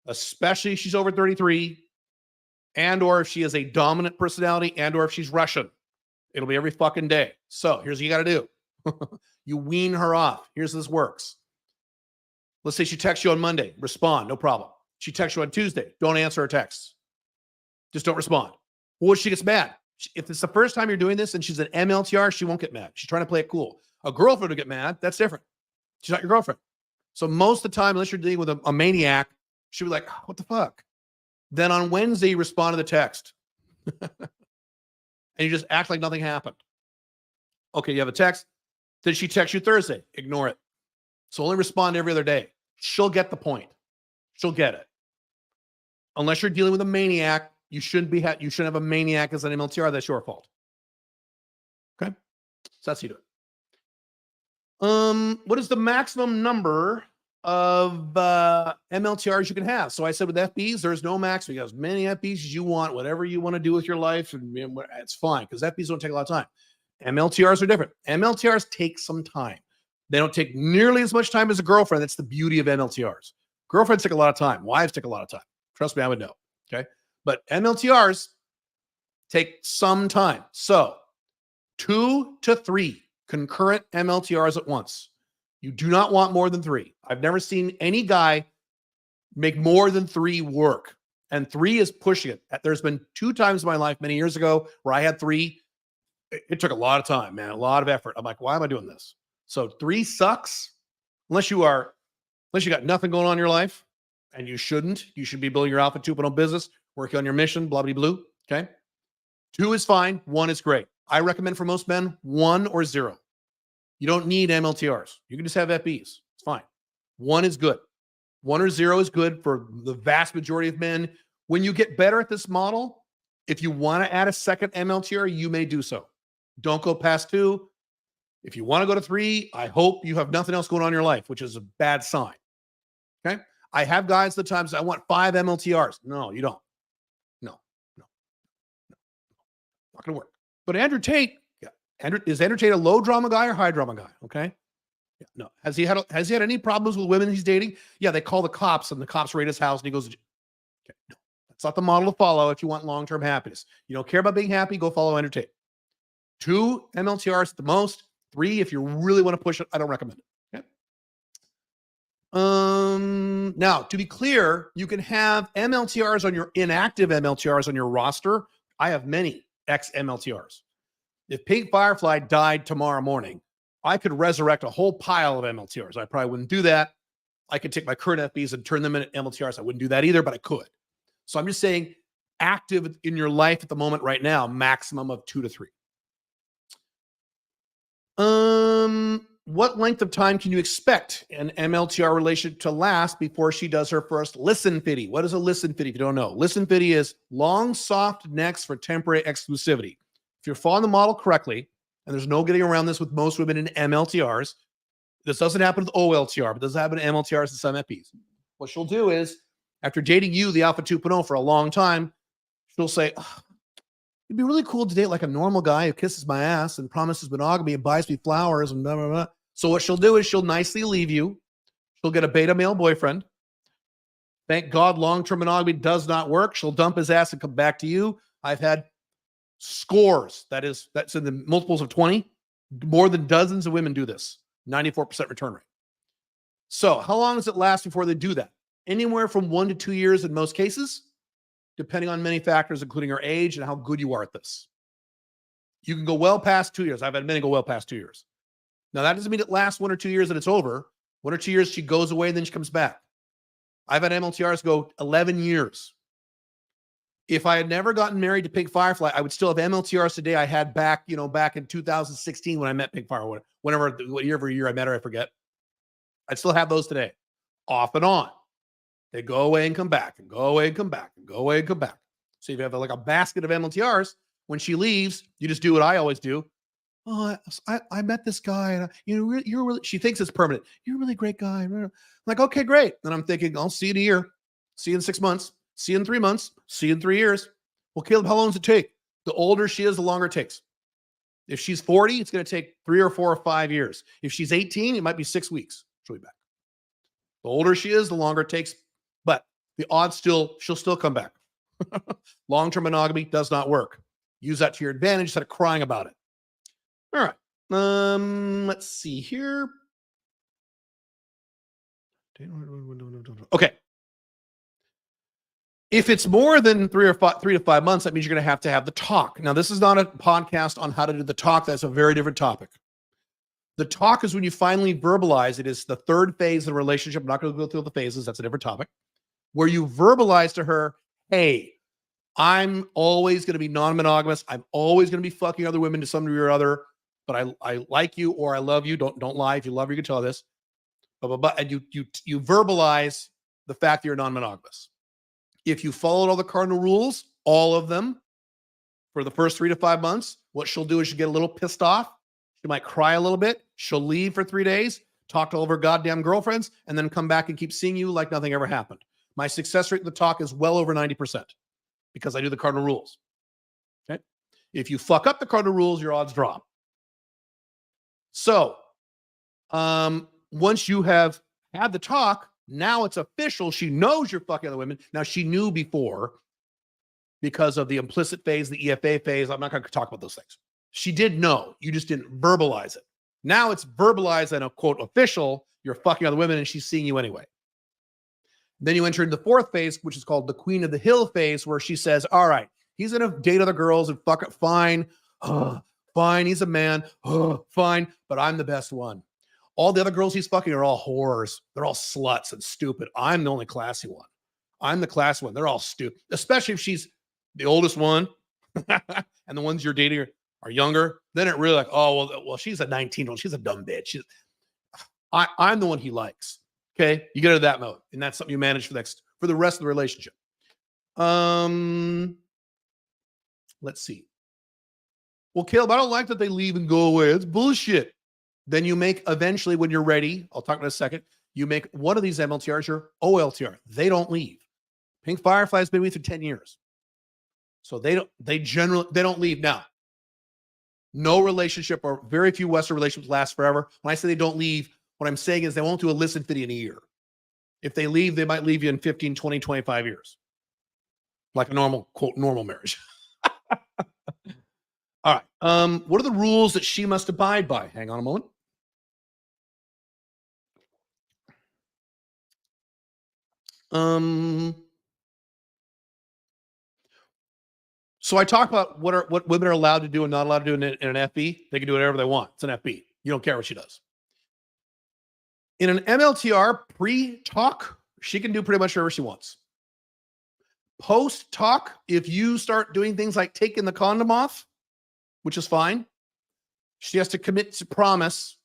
especially if she's over 33 and or if she has a dominant personality and or if she's Russian. It'll be every fucking day. So here's what you got to do. You wean her off. Here's how this works. Let's say she texts you on Monday. Respond. No problem. She texts you on Tuesday. Don't answer her texts. Just don't respond. Well, she gets mad. If it's the first time you're doing this and she's an MLTR, she won't get mad. She's trying to play it cool. A girlfriend will get mad. That's different. She's not your girlfriend. So most of the time, unless you're dealing with a maniac, she'll be like, what the fuck? Then on Wednesday, you respond to the text. And you just act like nothing happened. Okay, you have a text. Did she text you Thursday? Ignore it. So only respond every other day. She'll get the point. She'll get it. Unless you're dealing with a maniac, you shouldn't have a maniac as an MLTR. That's your fault. Okay? So that's how you do it. What is the maximum number of MLTRs you can have? So I said with FBs, there's no max. You have as many FBs as you want, whatever you want to do with your life, and it's fine because FBs don't take a lot of time. MLTRs are different. MLTRs take some time. They don't take nearly as much time as a girlfriend. That's the beauty of MLTRs. Girlfriends take a lot of time. Wives take a lot of time. Trust me, I would know. Okay. But MLTRs take some time. So 2 to 3 concurrent MLTRs at once. You do not want more than 3. I've never seen any guy make more than 3 work. And 3 is pushing it. There's been 2 times in my life many years ago where I had 3. It took a lot of time, man, a lot of effort. I'm like, why am I doing this? So 3 sucks unless you got nothing going on in your life, and you shouldn't. You should be building your Alpha 2.0 business, working on your mission, blah, blah, blue. Okay. 2 is fine. 1 is great. I recommend for most men 1 or 0. You don't need MLTRs. You can just have FBs. It's fine. 1 is good. 1 or 0 is good for the vast majority of men. When you get better at this model, if you want to add a second MLTR, you may do so. Don't go past 2. If you want to go to 3, I hope you have nothing else going on in your life, which is a bad sign. Okay. I have guys the times I want 5 MLTRs. No, you don't. No. Not going to work. But Andrew Tate, is Andrew Tate a low drama guy or high drama guy? Okay. Yeah, no. Has he had any problems with women he's dating? Yeah, they call the cops and the cops raid his house and he goes, okay, no, that's not the model to follow if you want long-term happiness. You don't care about being happy, go follow Andrew Tate. 2 MLTRs at the most. 3, if you really want to push it, I don't recommend it. Okay. Now, to be clear, you can have MLTRs on your inactive MLTRs on your roster. I have many ex-MLTRs. If Pink Firefly died tomorrow morning, I could resurrect a whole pile of MLTRs. I probably wouldn't do that. I could take my current FBs and turn them into MLTRs. I wouldn't do that either, but I could. So I'm just saying active in your life at the moment right now, maximum of 2 to 3. what length of time can you expect an MLTR relationship to last before she does her first listen fitty? What is a listen fitty if you don't know? Listen fitty is long, soft necks for temporary exclusivity. If you're following the model correctly, and there's no getting around this with most women in MLTRs, this doesn't happen with OLTR, but this happen in MLTRs and some FPs. What she'll do is, after dating you, the Alpha 2.0, for a long time, she'll say, oh, it'd be really cool to date like a normal guy who kisses my ass and promises monogamy and buys me flowers and blah, blah, blah. So what she'll do is she'll nicely leave you. She'll get a beta male boyfriend. Thank God long-term monogamy does not work. She'll dump his ass and come back to you. I've had scores. That's in the multiples of 20. More than dozens of women do this. 94% return rate. So how long does it last before they do that? Anywhere from 1 to 2 years in most cases, depending on many factors, including your age and how good you are at this. You can go well past 2 years. I've had many go well past 2 years. Now, that doesn't mean it lasts 1 or 2 years and it's over. 1 or 2 years, she goes away and then she comes back. I've had MLTRs go 11 years. If I had never gotten married to Pink Firefly, I would still have MLTRs today I had back in 2016 when I met Pink Firefly, whatever year I met her, I forget. I'd still have those today, off and on. They go away and come back and go away and come back and go away and come back. So if you have like a basket of MLTRs, when she leaves, you just do what I always do. Oh, I met this guy, and you're really. She thinks it's permanent. You're a really great guy. I'm like, okay, great. And I'm thinking, I'll see you in a year, see you in 6 months, see you in 3 months, see you in 3 years. Well, Caleb, how long does it take? The older she is, the longer it takes. If she's 40, it's going to take 3 or 4 or 5 years. If she's 18, it might be 6 weeks. She'll be back. The older she is, the longer it takes. But the odds she'll still come back. Long-term monogamy does not work. Use that to your advantage instead of crying about it. All right. Let's see here. Okay. If it's more than 3 to 5 months, that means you're going to have the talk. Now, this is not a podcast on how to do the talk. That's a very different topic. The talk is when you finally verbalize. It is the third phase of the relationship. I'm not going to go through the phases. That's a different topic. Where you verbalize to her, hey, I'm always going to be non-monogamous. I'm always going to be fucking other women to some degree or other, but I like you or I love you. Don't lie. If you love her, you can tell this. And you verbalize the fact that you're non-monogamous. If you followed all the cardinal rules, all of them, for the first 3 to 5 months, what she'll do is she'll get a little pissed off. She might cry a little bit. She'll leave for 3 days, talk to all of her goddamn girlfriends, and then come back and keep seeing you like nothing ever happened. My success rate in the talk is well over 90% because I do the cardinal rules. Okay. If you fuck up the cardinal rules, your odds drop. So, once you have had the talk, now it's official. She knows you're fucking other women. Now, she knew before because of the implicit phase, the EFA phase. I'm not going to talk about those things. She did know. You just didn't verbalize it. Now it's verbalized and a quote official. You're fucking other women and she's seeing you anyway. Then you enter into the fourth phase, which is called the Queen of the Hill phase, where she says, all right, he's going to date other girls and fuck it. Fine. Fine. He's a man. Fine. But I'm the best one. All the other girls he's fucking are all whores. They're all sluts and stupid. I'm the only classy one. I'm the classy one. They're all stupid, especially if she's the oldest one and the ones you're dating are younger. Then it really like, oh, well, she's a 19-year-old. She's a dumb bitch. I'm the one he likes. Okay, you get into that mode, and that's something you manage for the rest of the relationship. Let's see. Well, Caleb, I don't like that they leave and go away. It's bullshit. Then you make eventually, when you're ready, I'll talk in a second. You make one of these MLTRs your OLTR. They don't leave. Pink Firefly has been with you for 10 years, so they don't leave now. No relationship or very few Western relationships last forever. When I say they don't leave, what I'm saying is they won't do a listen fitty in a year. If they leave, they might leave you in 15, 20, 25 years. Like a normal, quote, normal marriage. All right. What are the rules that she must abide by? Hang on a moment. So I talk about what women are allowed to do and not allowed to do in an FB. They can do whatever they want. It's an FB. You don't care what she does. In an MLTR pre-talk, she can do pretty much whatever she wants. Post-talk, if you start doing things like taking the condom off, which is fine, she has to commit to promise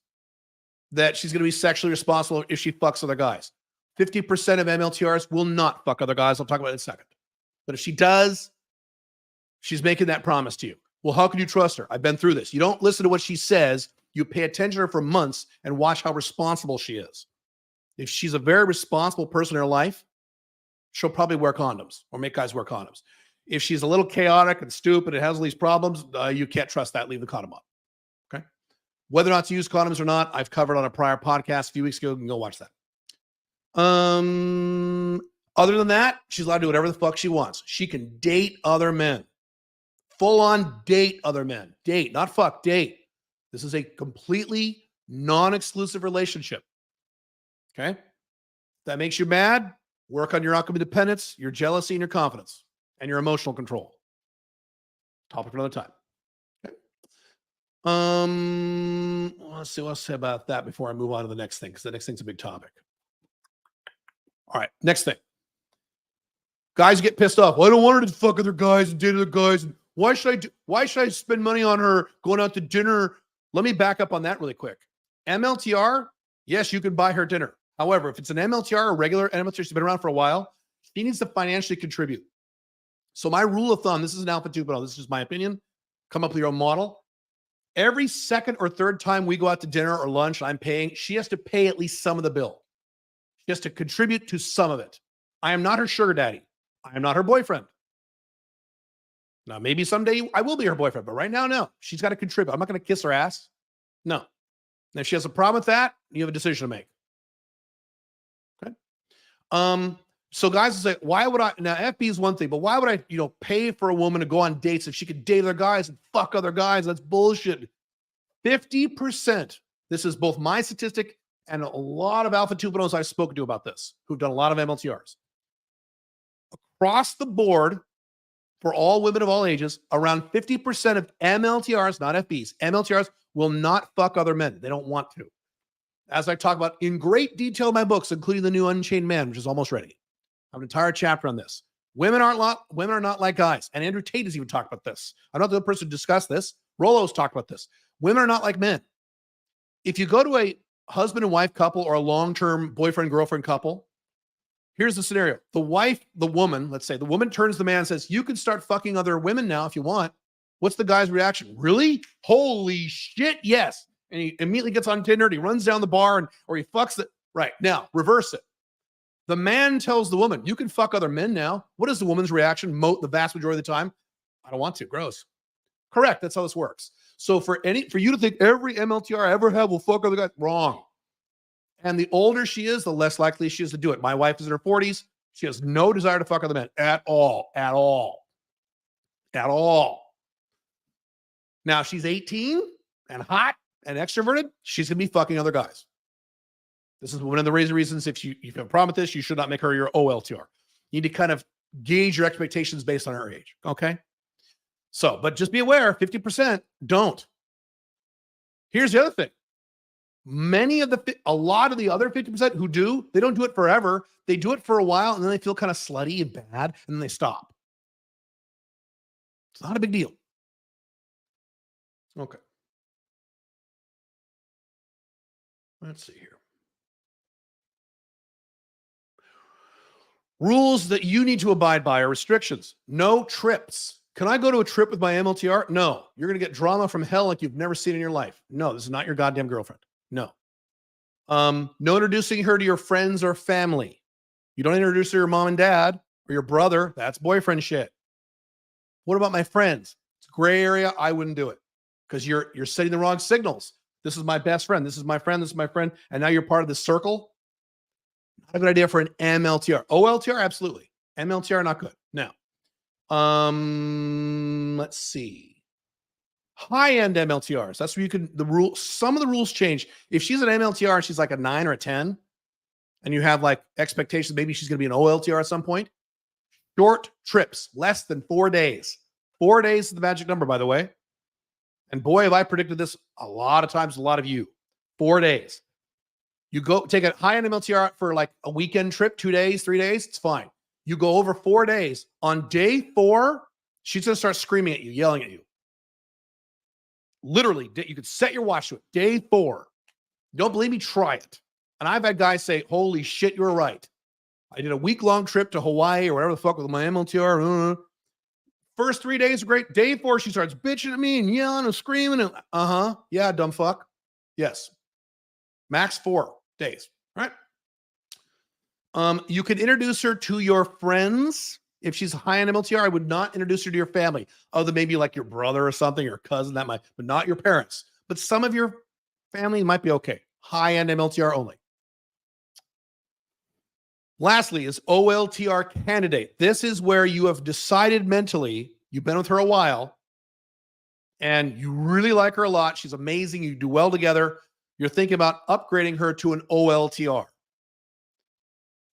that she's going to be sexually responsible if she fucks other guys. 50% of MLTRs will not fuck other guys. I'll talk about it in a second. But if she does, she's making that promise to you. Well, how can you trust her? I've been through this. You don't listen to what she says. You pay attention to her for months and watch how responsible she is. If she's a very responsible person in her life, she'll probably wear condoms or make guys wear condoms. If she's a little chaotic and stupid and has all these problems, you can't trust that. Leave the condom on. Okay. Whether or not to use condoms or not, I've covered on a prior podcast a few weeks ago. You can go watch that. Other than that, she's allowed to do whatever the fuck she wants. She can date other men. Full on date other men. Date, not fuck, date. This is a completely non-exclusive relationship. Okay? If that makes you mad, work on your outcome independence, your jealousy, and your confidence, and your emotional control. Topic for another time. Okay. Let's see what I'll say about that before I move on to the next thing, because the next thing's a big topic. All right, next thing. Guys get pissed off. Well, I don't want her to fuck other guys and date other guys. And why should I spend money on her going out to dinner? Let me back up on that really quick. MLTR, yes, you can buy her dinner. However, if it's an MLTR, a regular MLTR, she's been around for a while, she needs to financially contribute. So my rule of thumb, this is an alpha 2.0, this is just my opinion. Come up with your own model. Every second or third time we go out to dinner or lunch, I'm paying, she has to pay at least some of the bill. She has to contribute to some of it. I am not her sugar daddy. I am not her boyfriend. Now, maybe someday I will be her boyfriend, but right now, no. She's got to contribute. I'm not going to kiss her ass. No. And if she has a problem with that, you have a decision to make. Okay. So guys will say, why would I, now FB is one thing, but why would I, pay for a woman to go on dates if she could date other guys and fuck other guys? That's bullshit. 50%. This is both my statistic and a lot of Alpha 2.0s I've spoken to about this, who've done a lot of MLTRs. Across the board, for all women of all ages, around 50% of MLTRs, not FBs, MLTRs will not fuck other men. They don't want to. As I talk about in great detail in my books, including the new Unchained Man, which is almost ready. I have an entire chapter on this. Women are not like guys. And Andrew Tate has even talked about this. I'm not the person to discuss this. Rollo's talked about this. Women are not like men. If you go to a husband and wife couple or a long-term boyfriend-girlfriend couple, here's the scenario. The wife, the woman, let's say, the woman turns to the man and says, you can start fucking other women now if you want. What's the guy's reaction? Really? Holy shit, yes. And he immediately gets on Tinder and he runs down the bar or he fucks it. Right, now, reverse it. The man tells the woman, you can fuck other men now. What is the woman's reaction? The vast majority of the time, I don't want to. Gross. Correct. That's how this works. So for you to think every MLTR I ever have will fuck other guys, wrong. And the older she is, the less likely she is to do it. My wife is in her 40s. She has no desire to fuck other men at all. At all. At all. Now, if she's 18 and hot and extroverted, she's going to be fucking other guys. This is one of the reasons if you have a problem with this, you should not make her your OLTR. You need to kind of gauge your expectations based on her age. Okay? So, but just be aware, 50% don't. Here's the other thing. A lot of the other 50% who do, they don't do it forever. They do it for a while and then they feel kind of slutty and bad and then they stop. It's not a big deal. Okay. Let's see here. Rules that you need to abide by are restrictions. No trips. Can I go to a trip with my MLTR? No. You're going to get drama from hell like you've never seen in your life. No, this is not your goddamn girlfriend. No. No introducing her to your friends or family. You don't introduce her to your mom and dad or your brother. That's boyfriend shit. What about my friends? It's a gray area. I wouldn't do it because you're setting the wrong signals. This is my best friend. This is my friend. This is my friend. And now you're part of this circle. Not a good idea for an MLTR. OLTR, absolutely. MLTR, not good. Now, let's see. High-end MLTRs. That's where you can, some of the rules change. If she's an MLTR and she's like a 9 or a 10, and you have like expectations, maybe she's going to be an OLTR at some point. Short trips, less than 4 days. 4 days is the magic number, by the way. And boy, have I predicted this a lot of times, a lot of you. 4 days. You go take a high-end MLTR for like a weekend trip, 2 days, 3 days, it's fine. You go over 4 days. On day 4, she's going to start screaming at you, yelling at you. Literally, you could set your watch to it. Day 4. Don't believe me? Try it. And I've had guys say, holy shit, you're right. I did a week-long trip to Hawaii or whatever the fuck with my MLTR. First 3 days are great. Day 4, she starts bitching at me and yelling and screaming. And, yeah, dumb fuck. Yes. Max 4 days. Right? You can introduce her to your friends. If she's high on MLTR, I would not introduce her to your family, other than maybe like your brother or something, your cousin, but not your parents. But some of your family might be okay. High-end MLTR only. Lastly is OLTR candidate. This is where you have decided mentally, you've been with her a while, and you really like her a lot. She's amazing. You do well together. You're thinking about upgrading her to an OLTR.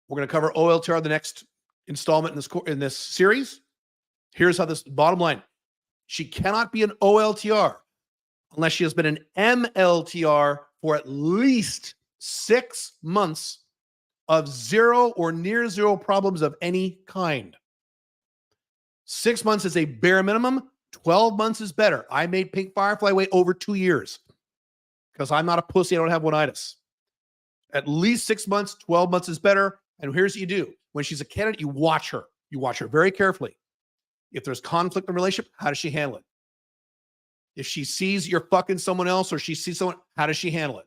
We're going to cover OLTR the next installment in this series. Here's how this bottom line. She cannot be an OLTR unless she has been an MLTR for at least 6 months of zero or near zero problems of any kind. 6 months is a bare minimum. 12 months is better. I made Pink Firefly wait over 2 years because I'm not a pussy. I don't have one-itis. At least 6 months, 12 months is better. And here's what you do. When she's a candidate, you watch her. You watch her very carefully. If there's conflict in the relationship, how does she handle it? If she sees you're fucking someone else or she sees someone, how does she handle it?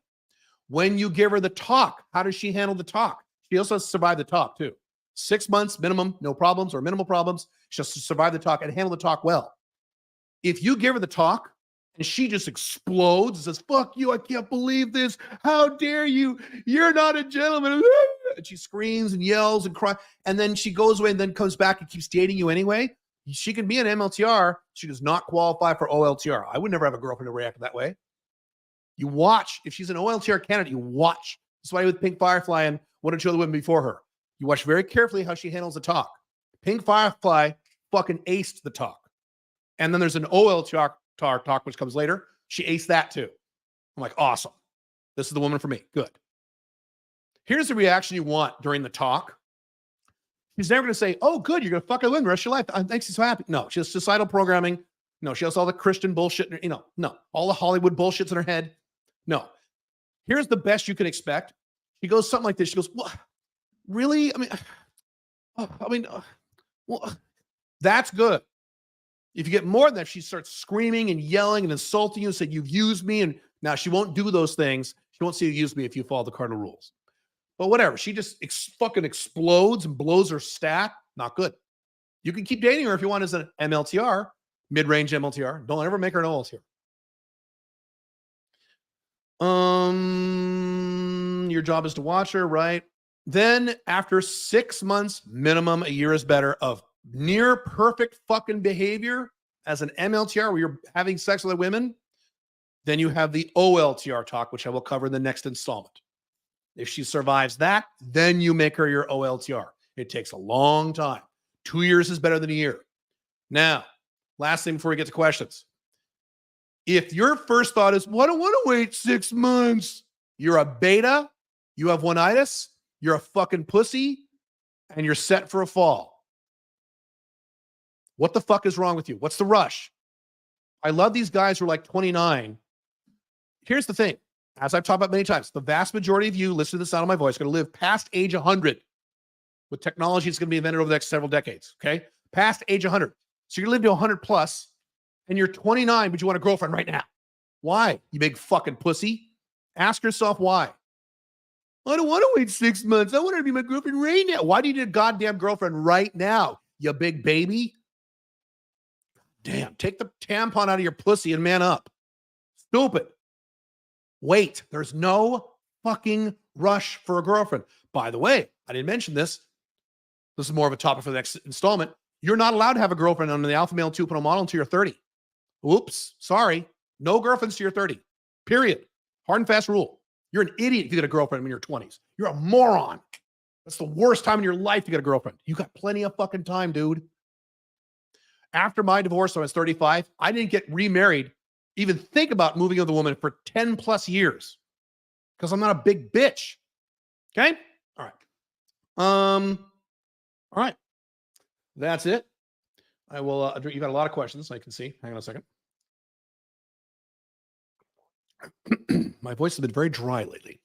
When you give her the talk, how does she handle the talk? She also has to survive the talk too. 6 months minimum, no problems or minimal problems. She has to survive the talk and handle the talk well. If you give her the talk and she just explodes and says, fuck you, I can't believe this. How dare you? You're not a gentleman. And she screams and yells and cries. And then she goes away and then comes back and keeps dating you anyway. She can be an MLTR. She does not qualify for OLTR. I would never have a girlfriend who reacted that way. You watch. If she's an OLTR candidate, you watch. That's why with Pink Firefly and one or two other women before her. You watch very carefully how she handles the talk. Pink Firefly fucking aced the talk. And then there's an OLTR talk, which comes later. She aced that too. I'm like, awesome. This is the woman for me. Good. Here's the reaction you want during the talk. She's never going to say, oh, good, you're going to fuck her win the rest of your life. I'm thanks, she's so happy. No, she has societal programming. No, she has all the Christian bullshit. No, all the Hollywood bullshit's in her head. No. Here's the best you can expect. She goes something like this. She goes, well, really? Well, that's good. If you get more than that, she starts screaming and yelling and insulting you and saying, you've used me. And now she won't do those things. She won't say you used me if you follow the cardinal rules. But whatever. She just fucking explodes and blows her stat. Not good. You can keep dating her if you want as an MLTR, mid-range MLTR. Don't ever make her an OLTR. Your job is to watch her, right? Then after 6 months, minimum, a year is better, of near perfect fucking behavior as an MLTR where you're having sex with women, then you have the OLTR talk, which I will cover in the next installment. If she survives that, then you make her your OLTR. It takes a long time. 2 years is better than a year. Now, last thing before we get to questions. If your first thought is, well, I don't want to wait 6 months, you're a beta, you have one-itis, you're a fucking pussy, and you're set for a fall. What the fuck is wrong with you? What's the rush? I love these guys who are like 29. Here's the thing. As I've talked about many times, the vast majority of you listening to the sound of my voice are going to live past age 100 with technology that's going to be invented over the next several decades, okay? Past age 100. So you're going to live to 100 plus, and you're 29, but you want a girlfriend right now. Why, you big fucking pussy? Ask yourself why. I don't want to wait 6 months. I want her to be my girlfriend right now. Why do you need a goddamn girlfriend right now, you big baby? Damn, take the tampon out of your pussy and man up. Stupid. Wait, there's no fucking rush for a girlfriend. By the way, I didn't mention this. This is more of a topic for the next installment. You're not allowed to have a girlfriend under the Alpha Male 2.0 model until you're 30. Oops, sorry. No girlfriends till you're 30. Period. Hard and fast rule. You're an idiot if you get a girlfriend in your 20s. You're a moron. That's the worst time in your life to get a girlfriend. You got plenty of fucking time, dude. After my divorce, when I was 35, I didn't get remarried, even think about moving with a woman for 10 plus years because I'm not a big bitch. Okay? All right. All right. That's it. I will, you got a lot of questions I can see. Hang on a second. My voice has been very dry lately.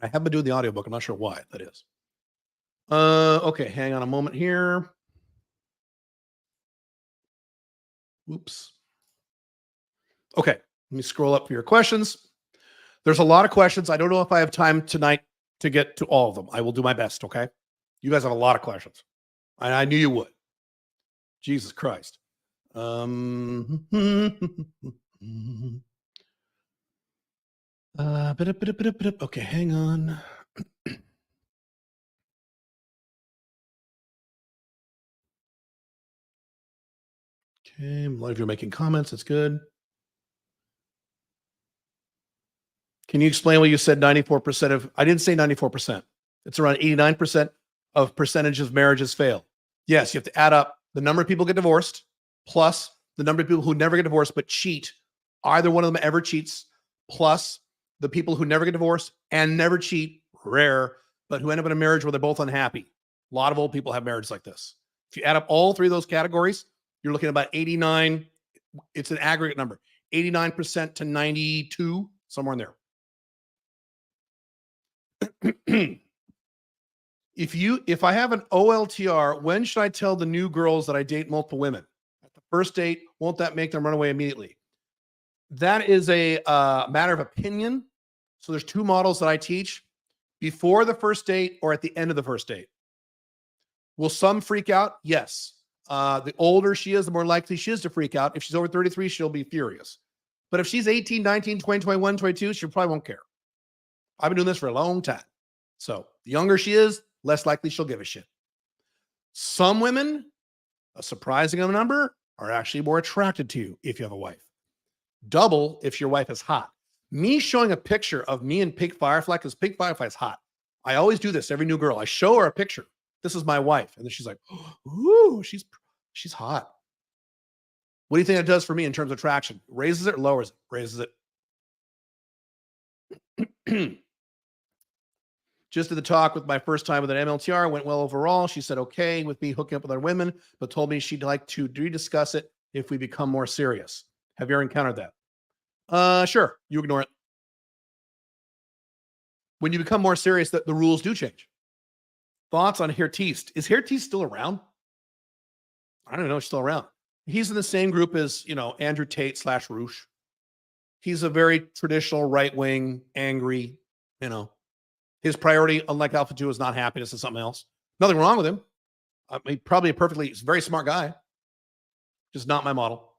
I haven't been doing the audiobook. I'm not sure why that is. Okay, hang on a moment here. Oops. Okay, let me scroll up for your questions. There's a lot of questions. I don't know if I have time tonight to get to all of them. I will do my best, okay? You guys have a lot of questions. And I knew you would. Jesus Christ. Okay, hang on. Okay, a lot of you are making comments. That's good. Can you explain what you said 94% of? I didn't say 94%. It's around 89% of percentage of marriages fail. Yes, you have to add up the number of people get divorced plus the number of people who never get divorced but cheat. Either one of them ever cheats, plus the people who never get divorced and never cheat, rare, but who end up in a marriage where they're both unhappy. A lot of old people have marriages like this. If you add up all three of those categories, you're looking at about 89. It's an aggregate number, 89% to 92, somewhere in there. If I have an OLTR, when should I tell the new girls that I date multiple women? At the first date, won't that make them run away immediately? That is a matter of opinion. So there's two models that I teach: before the first date or at the end of the first date. Will some freak out? Yes. The older she is, the more likely she is to freak out. If she's over 33, she'll be furious. But if she's 18, 19, 20, 21, 22, she probably won't care. I've been doing this for a long time. So the younger she is, less likely she'll give a shit. Some women, a surprising number, are actually more attracted to you if you have a wife. Double if your wife is hot. Me showing a picture of me and Pink Firefly, because Pink Firefly is hot. I always do this, every new girl. I show her a picture. This is my wife. And then she's like, ooh, she's hot. What do you think it does for me in terms of attraction? Raises it or lowers it? Raises it. Just did the talk with my first time with an MLTR, went well overall. She said okay with me hooking up with other women, but told me she'd like to rediscuss it if we become more serious. Have you ever encountered that? Sure. You ignore it. When you become more serious, the rules do change. Thoughts on Hertiste? Is Hertiste still around? I don't know. He's still around. He's in the same group as, Andrew Tate / Roosh. He's a very traditional right-wing, angry, his priority, unlike Alpha 2, is not happiness, it's something else. Nothing wrong with him. I mean, probably he's a very smart guy. Just not my model.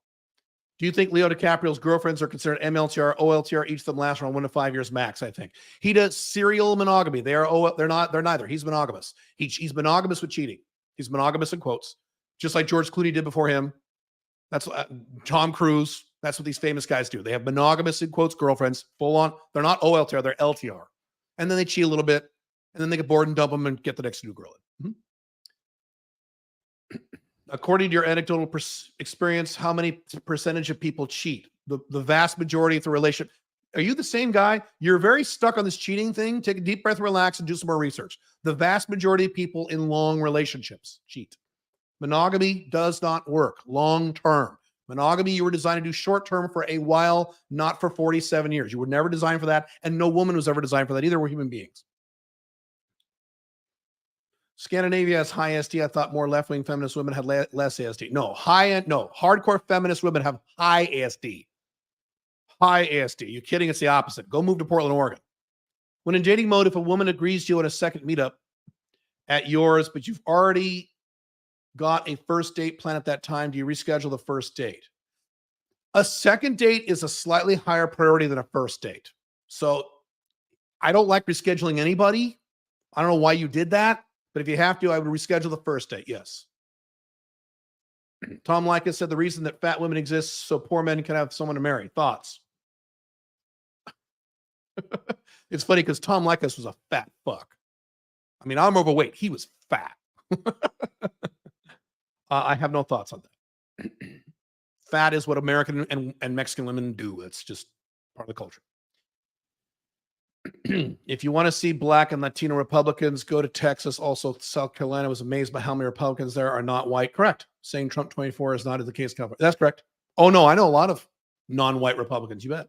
Do you think Leo DiCaprio's girlfriends are considered MLTR, OLTR? Each of them lasts around 1 to 5 years max, I think. He does serial monogamy. They're neither. He's monogamous. He's monogamous with cheating. He's monogamous in quotes, just like George Clooney did before him. That's Tom Cruise. That's what these famous guys do. They have monogamous in quotes girlfriends, full on. They're not OLTR, they're LTR. And then they cheat a little bit, and then they get bored and dump them and get the next new girl in. According to your anecdotal experience, how many percentage of people cheat? The vast majority of the relationship. Are you the same guy? You're very stuck on this cheating thing. Take a deep breath, relax, and do some more research. The vast majority of people in long relationships cheat. Monogamy does not work long term. Monogamy, you were designed to do short term for a while, not for 47 years. You were never designed for that, and no woman was ever designed for that either. We're human beings. Scandinavia has high ASD. I thought more left-wing feminist women had less ASD. No, hardcore feminist women have high ASD. High ASD. You're kidding? It's the opposite. Go move to Portland, Oregon. When in dating mode, if a woman agrees to you on a second meetup at yours, but you've already got a first date plan at that time, do you reschedule the first date? A second date is a slightly higher priority than a first date. So I don't like rescheduling anybody. I don't know why you did that, but if you have to, I would reschedule the first date. Yes. Tom Likas said the reason that fat women exist so poor men can have someone to marry. Thoughts? It's funny because Tom Likas was a fat fuck. I mean, I'm overweight. He was fat. I have no thoughts on that. Fat is what American and Mexican women do. It's just part of the culture. If you want to see Black and Latino Republicans, go to Texas. Also, South Carolina. Was amazed by how many Republicans there are not white. Correct. Saying Trump 24 is not the case. California. That's correct. Oh, no. I know a lot of non-white Republicans. You bet.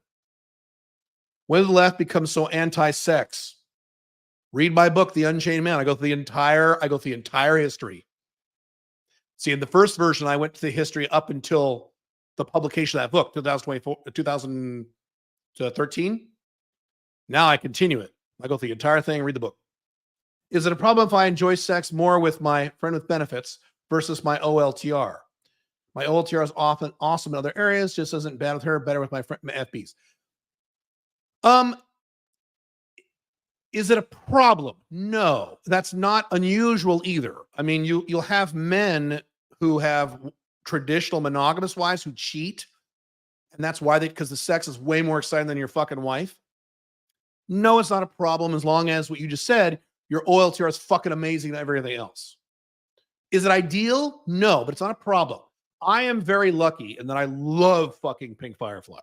When did the left become so anti-sex? Read my book, The Unchained Man. I go through the entire history. See, in the first version, I went to the history up until the publication of that book, 2013. Now I continue it. I go through the entire thing, read the book. Is it a problem if I enjoy sex more with my friend with benefits versus my OLTR? My OLTR is often awesome in other areas, just isn't bad with her, better with my FBs. Is it a problem? No, that's not unusual either. I mean, you'll have men who have traditional monogamous wives who cheat, and that's why because the sex is way more exciting than your fucking wife. No, it's not a problem as long as what you just said, your OLTR is fucking amazing than everything else. Is it ideal? No, but it's not a problem. I am very lucky in that I love fucking Pink Firefly.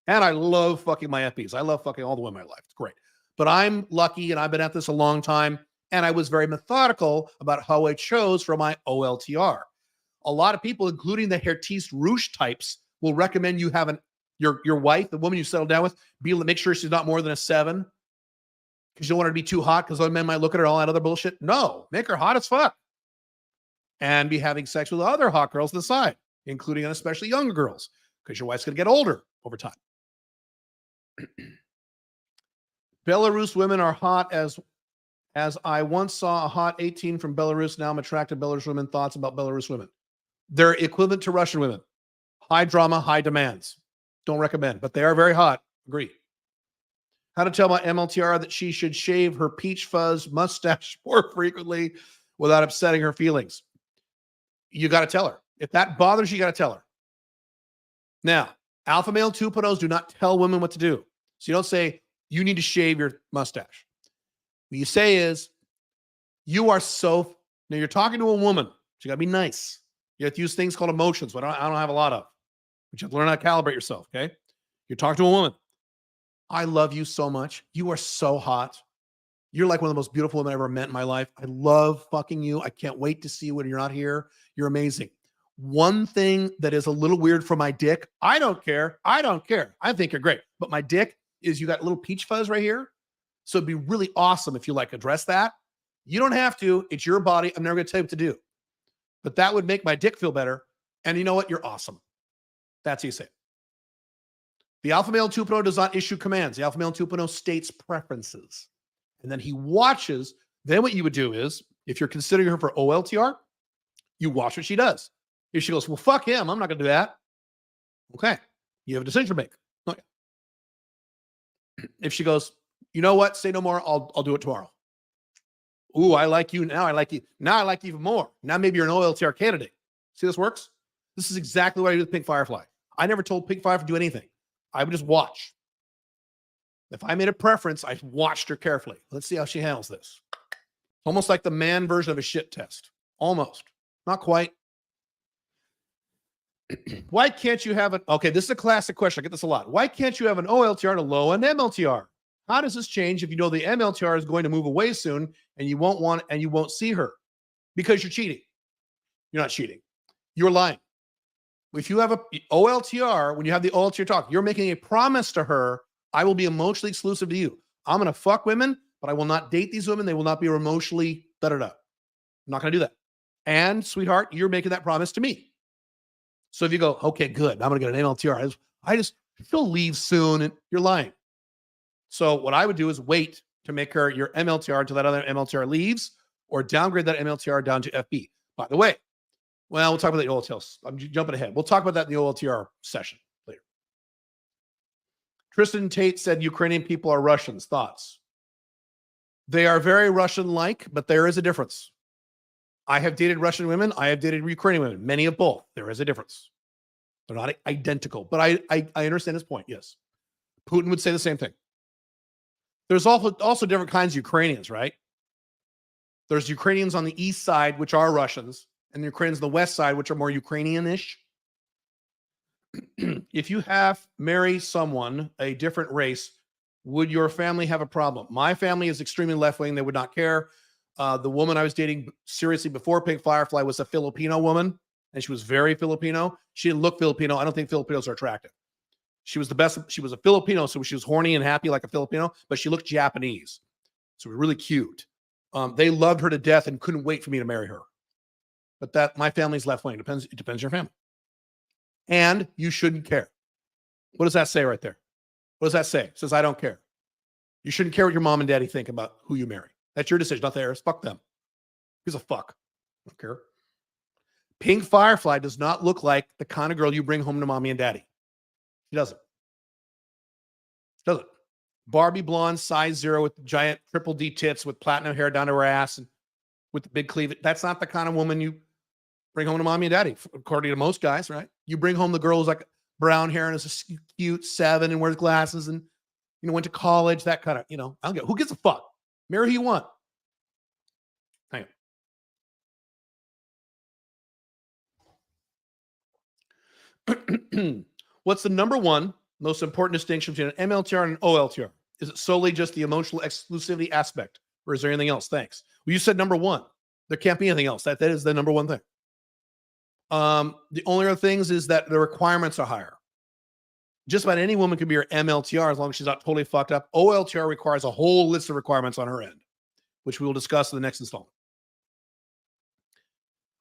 And I love fucking my FBs. I love fucking all the women in my life. It's great. But I'm lucky and I've been at this a long time. And I was very methodical about how I chose for my OLTR. A lot of people, including the Hertiste Rouge types, will recommend you have your wife, the woman you settle down with, be able to make sure she's not more than a 7 because you don't want her to be too hot because other men might look at her, all that other bullshit. No, make her hot as fuck. And be having sex with other hot girls on the side, including and especially younger girls, because your wife's going to get older over time. Belarus women are hot as I once saw a hot 18 from Belarus. Now I'm attracted to Belarus women. Thoughts about Belarus women? They're equivalent to Russian women. High drama, high demands. Don't recommend, but they are very hot. Agree. How to tell my MLTR that she should shave her peach fuzz mustache more frequently without upsetting her feelings. You got to tell her. If that bothers you, you got to tell her. Now, alpha male 2.0s do not tell women what to do. So you don't say, you need to shave your mustache. What you say is, you are so, now you're talking to a woman. So you got to be nice. You have to use things called emotions, but I don't have a lot of. But you have to learn how to calibrate yourself, okay? You're talking to a woman. I love you so much. You are so hot. You're like one of the most beautiful women I ever met in my life. I love fucking you. I can't wait to see you when you're not here. You're amazing. One thing that is a little weird for my dick, I don't care. I don't care. I think you're great. But my dick is you got a little peach fuzz right here. So it'd be really awesome if you like address that. You don't have to. It's your body. I'm never going to tell you what to do. But that would make my dick feel better. And you know what? You're awesome. That's how you say it. The alpha male 2.0 does not issue commands. The alpha male 2.0 states preferences. And then he watches. Then what you would do is, if you're considering her for OLTR, you watch what she does. If she goes, well, fuck him, I'm not going to do that. Okay. You have a decision to make. Okay. If she goes, you know what? Say no more. I'll do it tomorrow. Ooh, I like you. Now I like you. Now I like you even more. Now maybe you're an OLTR candidate. See this works? This is exactly what I do with Pink Firefly. I never told Pink Firefly to do anything. I would just watch. If I made a preference, I watched her carefully. Let's see how she handles this. Almost like the man version of a shit test. Almost. Not quite. Why can't you have an... Okay, this is a classic question. I get this a lot. Why can't you have an OLTR and a low and MLTR? How does this change if you know the MLTR is going to move away soon and you won't see her? Because you're cheating. You're not cheating. You're lying. If you have a OLTR, when you have the OLTR talk, you're making a promise to her, I will be emotionally exclusive to you. I'm going to fuck women, but I will not date these women. They will not be emotionally da-da-da. I'm not going to do that. And, sweetheart, you're making that promise to me. So if you go, okay, good, I'm going to get an MLTR. She'll leave soon, and you're lying. So what I would do is wait to make her your MLTR until that other MLTR leaves, or downgrade that MLTR down to FB. By the way, well, we'll talk about the OLTRs. I'm jumping ahead. We'll talk about that in the OLTR session later. Tristan Tate said Ukrainian people are Russians. Thoughts? They are very Russian-like, but there is a difference. I have dated Russian women. I have dated Ukrainian women. Many of both. There is a difference. They're not identical, but I understand his point. Yes. Putin would say the same thing. There's also different kinds of Ukrainians, right? There's Ukrainians on the east side, which are Russians, and the Ukrainians on the west side, which are more Ukrainian-ish. If you marry someone, a different race, would your family have a problem? My family is extremely left-wing. They would not care. The woman I was dating seriously before Pink Firefly was a Filipino woman, and she was very Filipino. She didn't look Filipino. I don't think Filipinos are attractive. She was the best. She was a Filipino, so she was horny and happy like a Filipino, but she looked Japanese. So really cute. They loved her to death and couldn't wait for me to marry her. But that my family's left wing. It depends on your family. And you shouldn't care. What does that say right there? What does that say? It says, I don't care. You shouldn't care what your mom and daddy think about who you marry. That's your decision, not theirs. Fuck them. Who's a fuck? I don't care. Pink Firefly does not look like the kind of girl you bring home to mommy and daddy. She doesn't. Doesn't. Barbie blonde, size 0 with giant triple D tits with platinum hair down to her ass and with the big cleavage. That's not the kind of woman you bring home to mommy and daddy, according to most guys, right? You bring home the girl who's like brown hair and is a cute 7 and wears glasses and, went to college, that kind of, I don't get, who gives a fuck? Marry who you want. Hang on. What's the number one most important distinction between an MLTR and an OLTR? Is it solely just the emotional exclusivity aspect, or is there anything else? Thanks. Well, you said number one. There can't be anything else. That is the number one thing. The only other things is that the requirements are higher. Just about any woman can be your MLTR as long as she's not totally fucked up. OLTR requires a whole list of requirements on her end, which we will discuss in the next installment.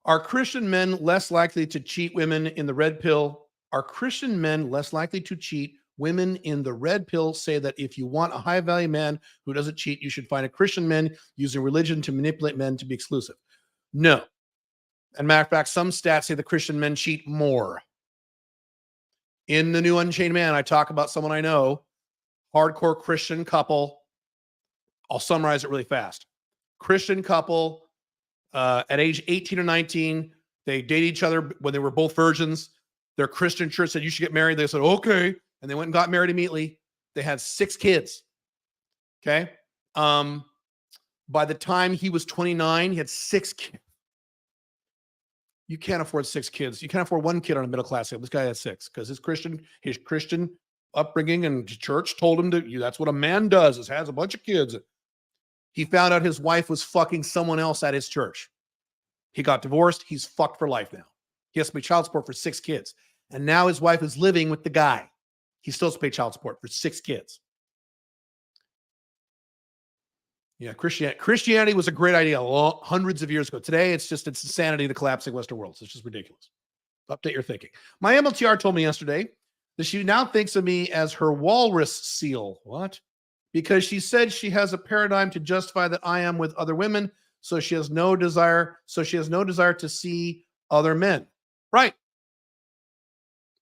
Are Christian men less likely to cheat women in the red pill? Are Christian men less likely to cheat women in the red pill? Say that if you want a high value man who doesn't cheat, you should find a Christian man using religion to manipulate men to be exclusive. No. And matter of fact, some stats say the Christian men cheat more. In the new Unchained Man, I talk about someone I know, hardcore Christian couple. I'll summarize it really fast. Christian couple, at age 18 or 19, they dated each other when they were both virgins. Their Christian church said, you should get married. They said, okay. And they went and got married immediately. They had 6 kids. Okay. By the time he was 29, he had 6 kids. You can't afford 6 kids. You can't afford 1 kid on a middle class family. This guy has 6 because his Christian upbringing and church told him to. That's what a man does, is has a bunch of kids. He found out his wife was fucking someone else at his church. He got divorced. He's fucked for life now. He has to pay child support for 6 kids. And now his wife is living with the guy. He still has to pay child support for 6 kids. Yeah, Christianity was a great idea hundreds of years ago. Today, it's insanity, the collapsing Western world. It's just ridiculous. Update your thinking. My MLTR told me yesterday that she now thinks of me as her walrus seal. What? Because she said she has a paradigm to justify that I am with other women, so she has no desire to see other men. Right.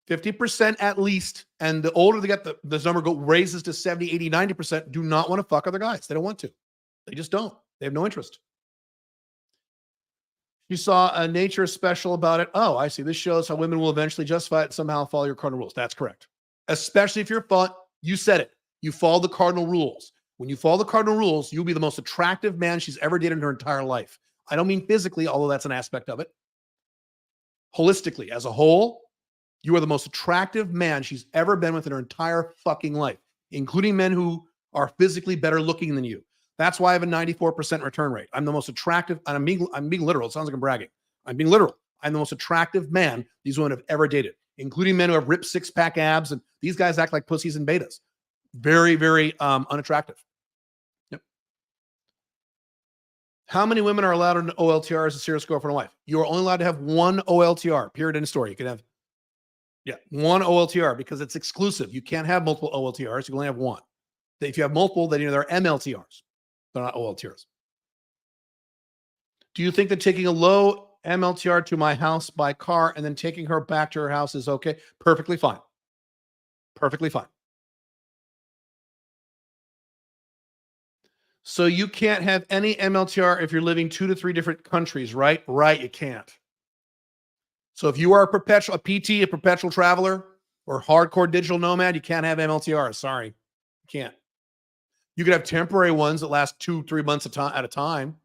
50% at least. And the older they get, this number raises to 70, 80, 90%, do not want to fuck other guys. They don't want to. They just don't. They have no interest. You saw a Nature special about it. Oh, I see. This shows how women will eventually justify it and somehow follow your cardinal rules. That's correct. Especially if you said it. You follow the cardinal rules. When you follow the cardinal rules, you'll be the most attractive man she's ever dated in her entire life. I don't mean physically, although that's an aspect of it. Holistically, as a whole, you are the most attractive man she's ever been with in her entire fucking life, including men who are physically better looking than you. That's why I have a 94% return rate. I'm the most attractive, and I'm being literal. It sounds like I'm bragging. I'm being literal. I'm the most attractive man these women have ever dated, including men who have ripped 6-pack abs, and these guys act like pussies and betas. Very, very unattractive. Yep. How many women are allowed an OLTR as a serious girlfriend or wife? You are only allowed to have 1 OLTR, period, end of story. You can have, 1 OLTR because it's exclusive. You can't have multiple OLTRs. You can only have 1. If you have multiple, then they're MLTRs. They're not OLTRs. Do you think that taking a low MLTR to my house by car and then taking her back to her house is okay? Perfectly fine. Perfectly fine. So you can't have any MLTR if you're living 2 to 3 different countries, right? Right, you can't. So if you are a perpetual traveler, or hardcore digital nomad, you can't have MLTRs. Sorry, you can't. You could have temporary ones that last 2-3 months at a time.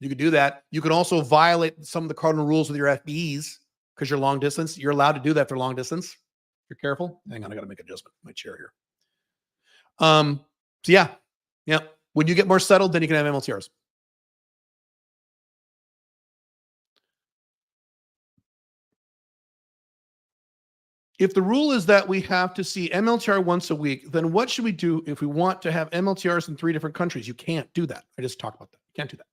You could do that. You can also violate some of the cardinal rules with your FBs because you're long distance. You're allowed to do that for long distance. If you're careful. Hang on, I got to make an adjustment in my chair here. So yeah. When you get more settled, then you can have MLTRs. If the rule is that we have to see MLTR once a week, then what should we do if we want to have MLTRs in 3 different countries? You can't do that. I just talked about that. You can't do that.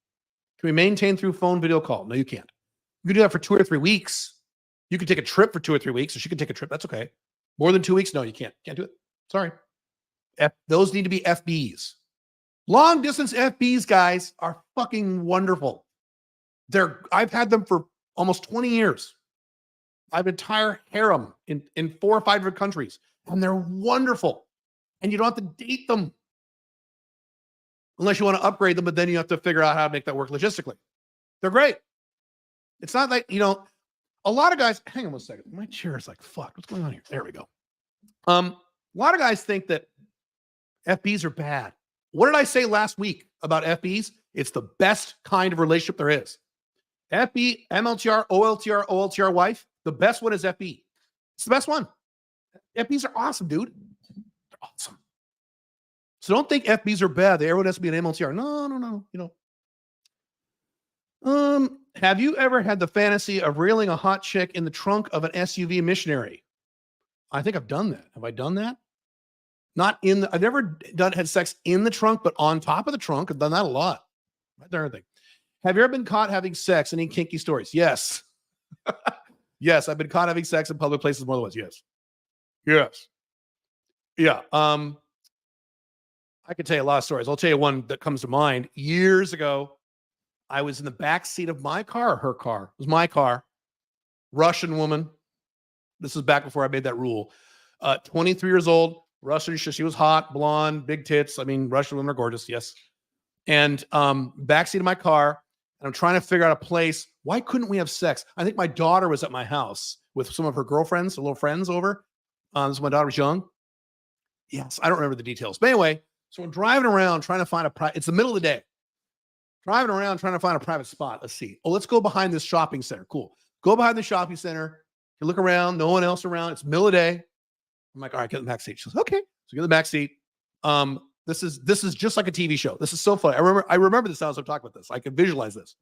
Can we maintain through phone video call? No, you can't. You can do that for 2 or 3 weeks. You can take a trip for 2 or 3 weeks, or she can take a trip. That's okay. More than 2 weeks? No, you can't. Can't do it. Sorry. Those need to be FBs. Long distance FBs, guys, are fucking wonderful. I've had them for almost 20 years. I have an entire harem in 4 or 5 different countries, and they're wonderful. And you don't have to date them unless you want to upgrade them, but then you have to figure out how to make that work logistically. They're great. It's not like, a lot of guys, hang on one second. My chair is like, fuck, what's going on here? There we go. A lot of guys think that FBs are bad. What did I say last week about FBs? It's the best kind of relationship there is. FB, MLTR, OLTR, OLTR wife. The best one is FB. It's the best one. FBs are awesome, dude. They're awesome. So don't think FBs are bad. Everyone has to be an MLTR. No. Have you ever had the fantasy of reeling a hot chick in the trunk of an SUV missionary? I think I've done that. Have I done that? I've never had sex in the trunk, but on top of the trunk. I've done that a lot. Right there, everything. Have you ever been caught having sex? Any kinky stories? Yes. Yes, I've been caught having sex in public places more than once. Yes. Yeah. I could tell you a lot of stories. I'll tell you one that comes to mind. Years ago, I was in the back seat of my car, her car. It was my car. Russian woman. This is back before I made that rule. 23 years old, Russian. She was hot, blonde, big tits. I mean, Russian women are gorgeous. Yes. And backseat of my car, and I'm trying to figure out a place. Why couldn't we have sex? I think my daughter was at my house with some of her girlfriends, her little friends over. So my daughter was young. Yes, I don't remember the details. But anyway, so I'm driving around trying to find it's the middle of the day. Driving around trying to find a private spot. Let's see. Oh, let's go behind this shopping center. Cool. Go behind the shopping center. You look around, no one else around. It's middle of the day. I'm like, all right, get in the back seat. She goes, okay. So get in the back seat. This is just like a TV show. This is so funny. I remember this as I'm talking about this. I can visualize this.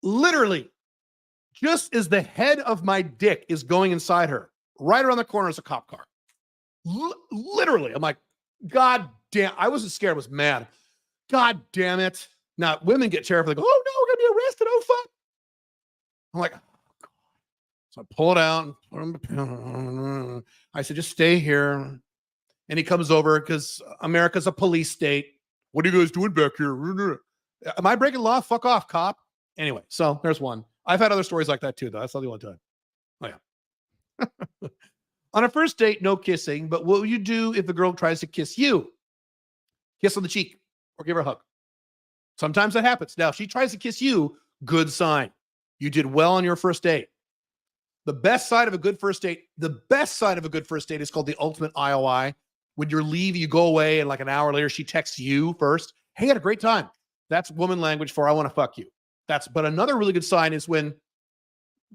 Literally, just as the head of my dick is going inside her, right around the corner is a cop car. Literally, I'm like, God damn. I wasn't scared. I was mad. God damn it. Now, women get terrified. They go, oh, no, we're going to be arrested. Oh, fuck. I'm like, oh, God. So I pull it out. And I said, just stay here. And he comes over because America's a police state. What are you guys doing back here? Am I breaking law? Fuck off, cop. Anyway, so there's one. I've had other stories like that too, though. That's not the only time. Oh, yeah. On a first date, no kissing, but what will you do if the girl tries to kiss you? Kiss on the cheek or give her a hug. Sometimes that happens. Now, if she tries to kiss you, good sign. You did well on your first date. The best side of a good first date is called the ultimate IOI. When you're leaving, you go away, and like an hour later, she texts you first. Hey, I had a great time. That's woman language for I want to fuck you. But another really good sign is when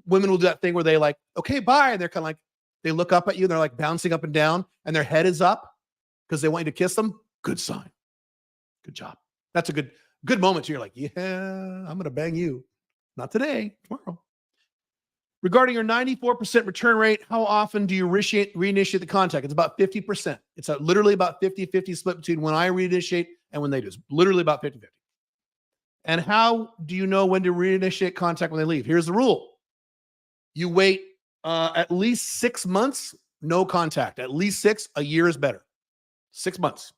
women will do that thing where they like, okay, bye. And they're kind of like, they look up at you and they're like bouncing up and down and their head is up because they want you to kiss them. Good sign. Good job. That's a good moment. You're like, yeah, I'm going to bang you. Not today, tomorrow. Regarding your 94% return rate, how often do you reinitiate the contact? It's about 50%. It's literally about 50-50 split between when I reinitiate and when they do. It's literally about 50-50. And how do you know when to reinitiate contact when they leave? Here's the rule. You wait at least 6 months, no contact. At least 6, a year is better. 6 months,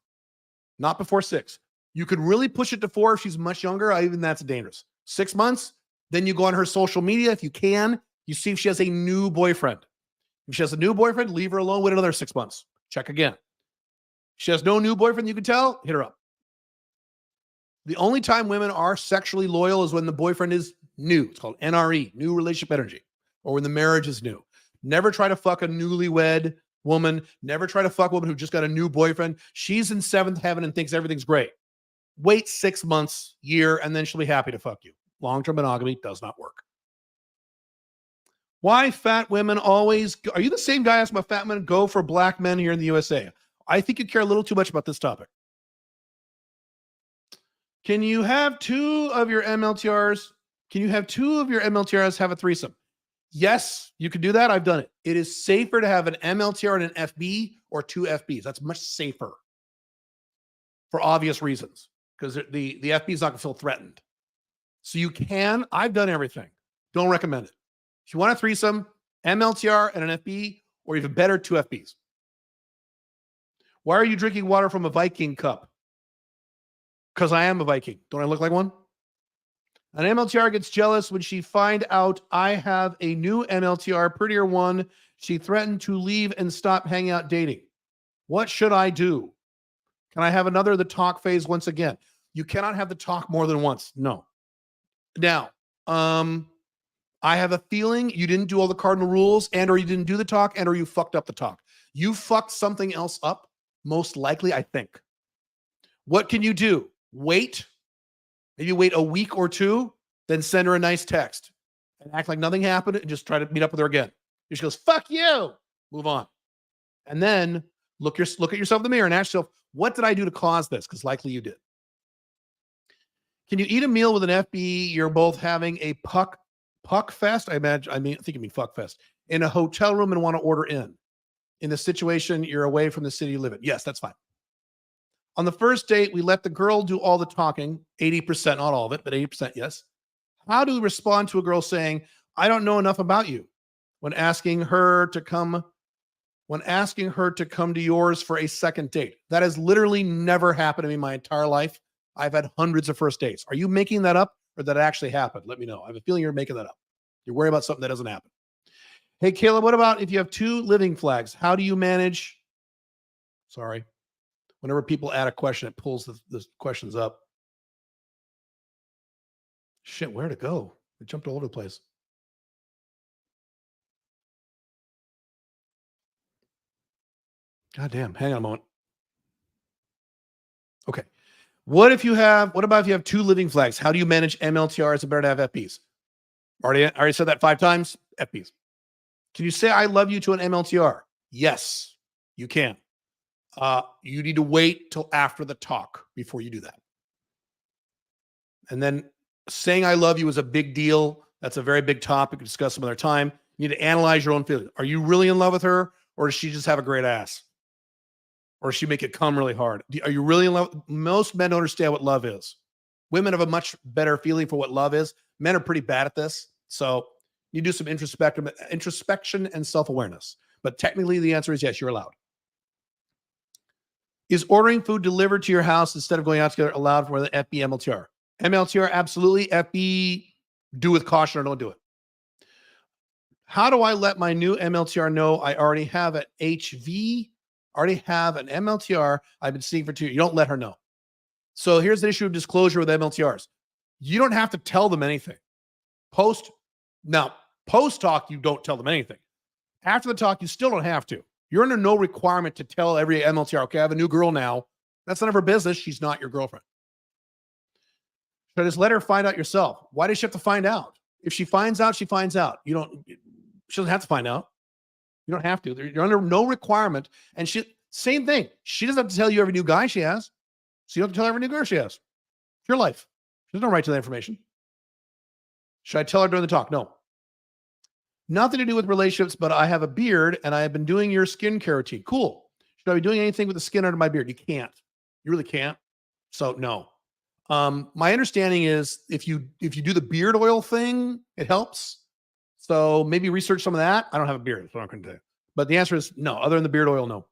not before 6. You could really push it to 4 if she's much younger. Even that's dangerous. 6 months, then you go on her social media if you can. You see if she has a new boyfriend. If she has a new boyfriend, leave her alone. Wait another 6 months. Check again. If she has no new boyfriend, you can tell, hit her up. The only time women are sexually loyal is when the boyfriend is new. It's called NRE, new relationship energy, or when the marriage is new. Never try to fuck a newlywed woman. Never try to fuck a woman who just got a new boyfriend. She's in 7th heaven and thinks everything's great. Wait 6 months, year, and then she'll be happy to fuck you. Long-term monogamy does not work. Why fat women always go? Are you the same guy asking about fat men go for black men here in the USA? I think you care a little too much about this topic. Can you have 2 of your MLTRs? Can you have 2 of your MLTRs have a threesome? Yes, you can do that. I've done it. It is safer to have an MLTR and an FB or two FBs. That's much safer for obvious reasons because the FB is not going to feel threatened. So you can. I've done everything. Don't recommend it. If you want a threesome, MLTR and an FB, or even better, two FBs. Why are you drinking water from a Viking cup? Because I am a Viking. Don't I look like one? An MLTR gets jealous when she find out I have a new MLTR, prettier one. She threatened to leave and stop hanging out dating. What should I do? Can I have another the talk phase once again? You cannot have the talk more than once. No. Now, I have a feeling you didn't do all the cardinal rules and or you didn't do the talk and or you fucked up the talk. You fucked something else up, most likely, I think. What can you do? Wait. Maybe wait a week or two, then send her a nice text and act like nothing happened and just try to meet up with her again. She goes, fuck you. Move on. And then look at yourself in the mirror and ask yourself, what did I do to cause this? Because likely you did. Can you eat a meal with an FB? You're both having a puck fest. I think you mean fuck fest in a hotel room and want to order in the situation you're away from the city you live in. Yes, that's fine. On the first date, we let the girl do all the talking, 80%, not all of it, but 80%, yes. How do we respond to a girl saying, I don't know enough about you when asking her to come to yours for a second date? That has literally never happened to me my entire life. I've had hundreds of first dates. Are you making that up or that actually happened? Let me know. I have a feeling you're making that up. You're worried about something that doesn't happen. Hey, Kayla, what about if you have two living flags? How do you manage? Sorry. Whenever people add a question, it pulls the questions up. Shit, where'd it go? It jumped all over the place. God damn. Hang on a moment. Okay. What about if you have two living flags? How do you manage MLTRs and better to have FBs? Already said that 5 times. FBs. Can you say I love you to an MLTR? Yes, you can. You need to wait till after the talk before you do that. And then saying I love you is a big deal. That's a very big topic to discuss some other time. You need to analyze your own feelings. Are you really in love with her, or does she just have a great ass? Or does she make it come really hard? Are you really in love? Most men don't understand what love is. Women have a much better feeling for what love is. Men are pretty bad at this. So you do some introspection and self-awareness. But technically the answer is yes, you're allowed. Is ordering food delivered to your house instead of going out together allowed for the FB MLTR? MLTR, absolutely. FB, do with caution or don't do it. How do I let my new MLTR know I already have an HV, already have an MLTR I've been seeing for 2 years? You don't let her know. So here's the issue of disclosure with MLTRs. You don't have to tell them anything. Post talk, you don't tell them anything. After the talk, you still don't have to. You're under no requirement to tell every MLTR, okay, I have a new girl now. That's none of her business. She's not your girlfriend. So just let her find out yourself. Why does she have to find out? If she finds out, she finds out. She doesn't have to find out. You don't have to. You're under no requirement. And same thing. She doesn't have to tell you every new guy she has. So you don't have to tell her every new girl she has. It's your life. She has no right to that information. Should I tell her during the talk? No. Nothing to do with relationships, but I have a beard and I have been doing your skincare routine. Cool. Should I be doing anything with the skin under my beard? You can't. You really can't. So no. My understanding is if you do the beard oil thing, it helps. So maybe research some of that. I don't have a beard, so I'm not going to do. But the answer is no. Other than the beard oil, no.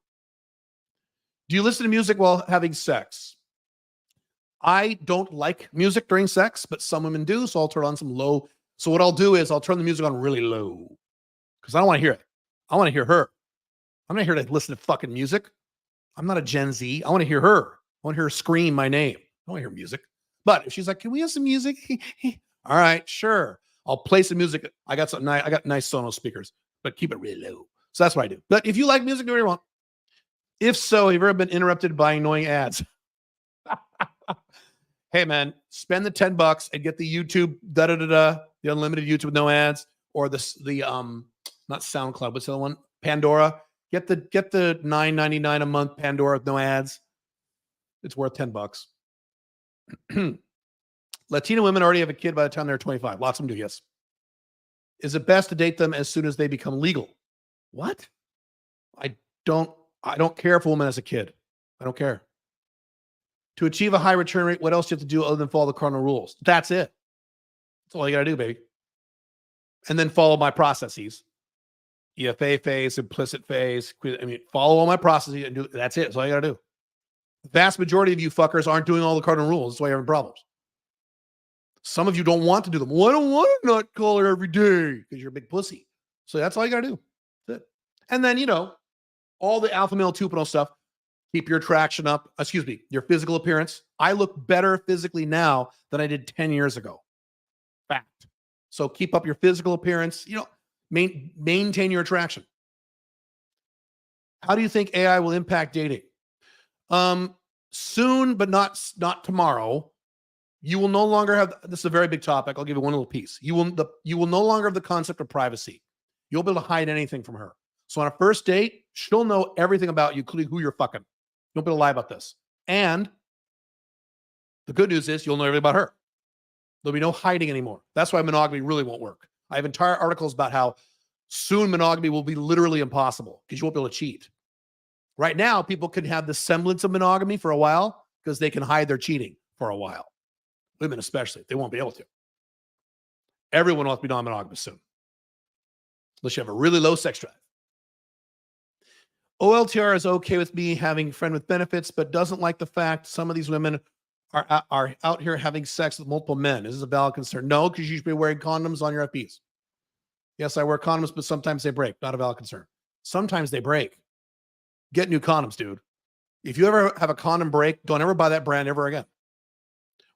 Do you listen to music while having sex? I don't like music during sex, but some women do. So I'll turn on some low. So what I'll do is I'll turn the music on really low because I don't want to hear it. I want to hear her. I'm not here to listen to fucking music. I'm not a Gen Z. I want to hear her. I want to hear her scream my name. I don't want to hear music. But if she's like, can we have some music? All right, sure. I'll play some music. I got nice Sonos speakers, but keep it really low. So that's what I do. But if you like music, do what you want. If so, have you ever been interrupted by annoying ads? Hey man, spend the $10 and get the YouTube, the unlimited YouTube with no ads, or not SoundCloud, what's the other one? Pandora. Get the $9.99 a month Pandora with no ads. It's worth $10. Latina women already have a kid by the time they're 25. Lots of them do, yes. Is it best to date them as soon as they become legal? What? I don't care if a woman has a kid. I don't care. To achieve a high return rate, what else do you have to do other than follow the cardinal rules? That's it. That's all you got to do, baby. And then follow my processes. EFA phase, implicit phase. Follow all my processes and do. That's it. That's all you got to do. The vast majority of you fuckers aren't doing all the cardinal rules. That's why you're having problems. Some of you don't want to do them. Well, I don't want to nut color every day because you're a big pussy. So that's all you got to do. That's it. And then, all the alpha male 2.0 stuff. Keep your attraction up. Excuse me, your physical appearance. I look better physically now than I did 10 years ago. Fact. So keep up your physical appearance. Maintain your attraction. How do you think AI will impact dating? Soon, but not tomorrow. You will no longer have, this is a very big topic. I'll give you one little piece. You will no longer have the concept of privacy. You'll be able to hide anything from her. So on a first date, she'll know everything about you, including who you're fucking. Don't be able to lie about this. And the good news is you'll know everything about her. There'll be no hiding anymore. That's why monogamy really won't work. I have entire articles about how soon monogamy will be literally impossible because you won't be able to cheat. Right now, people can have the semblance of monogamy for a while because they can hide their cheating for a while. Women especially, they won't be able to. Everyone wants to be non-monogamous soon. Unless you have a really low sex drive. OLTR is okay with me having a friend with benefits, but doesn't like the fact some of these women are out here having sex with multiple men. Is this a valid concern? No, because you should be wearing condoms on your FBs. Yes, I wear condoms, but sometimes they break. Not a valid concern. Sometimes they break. Get new condoms, dude. If you ever have a condom break, don't ever buy that brand ever again.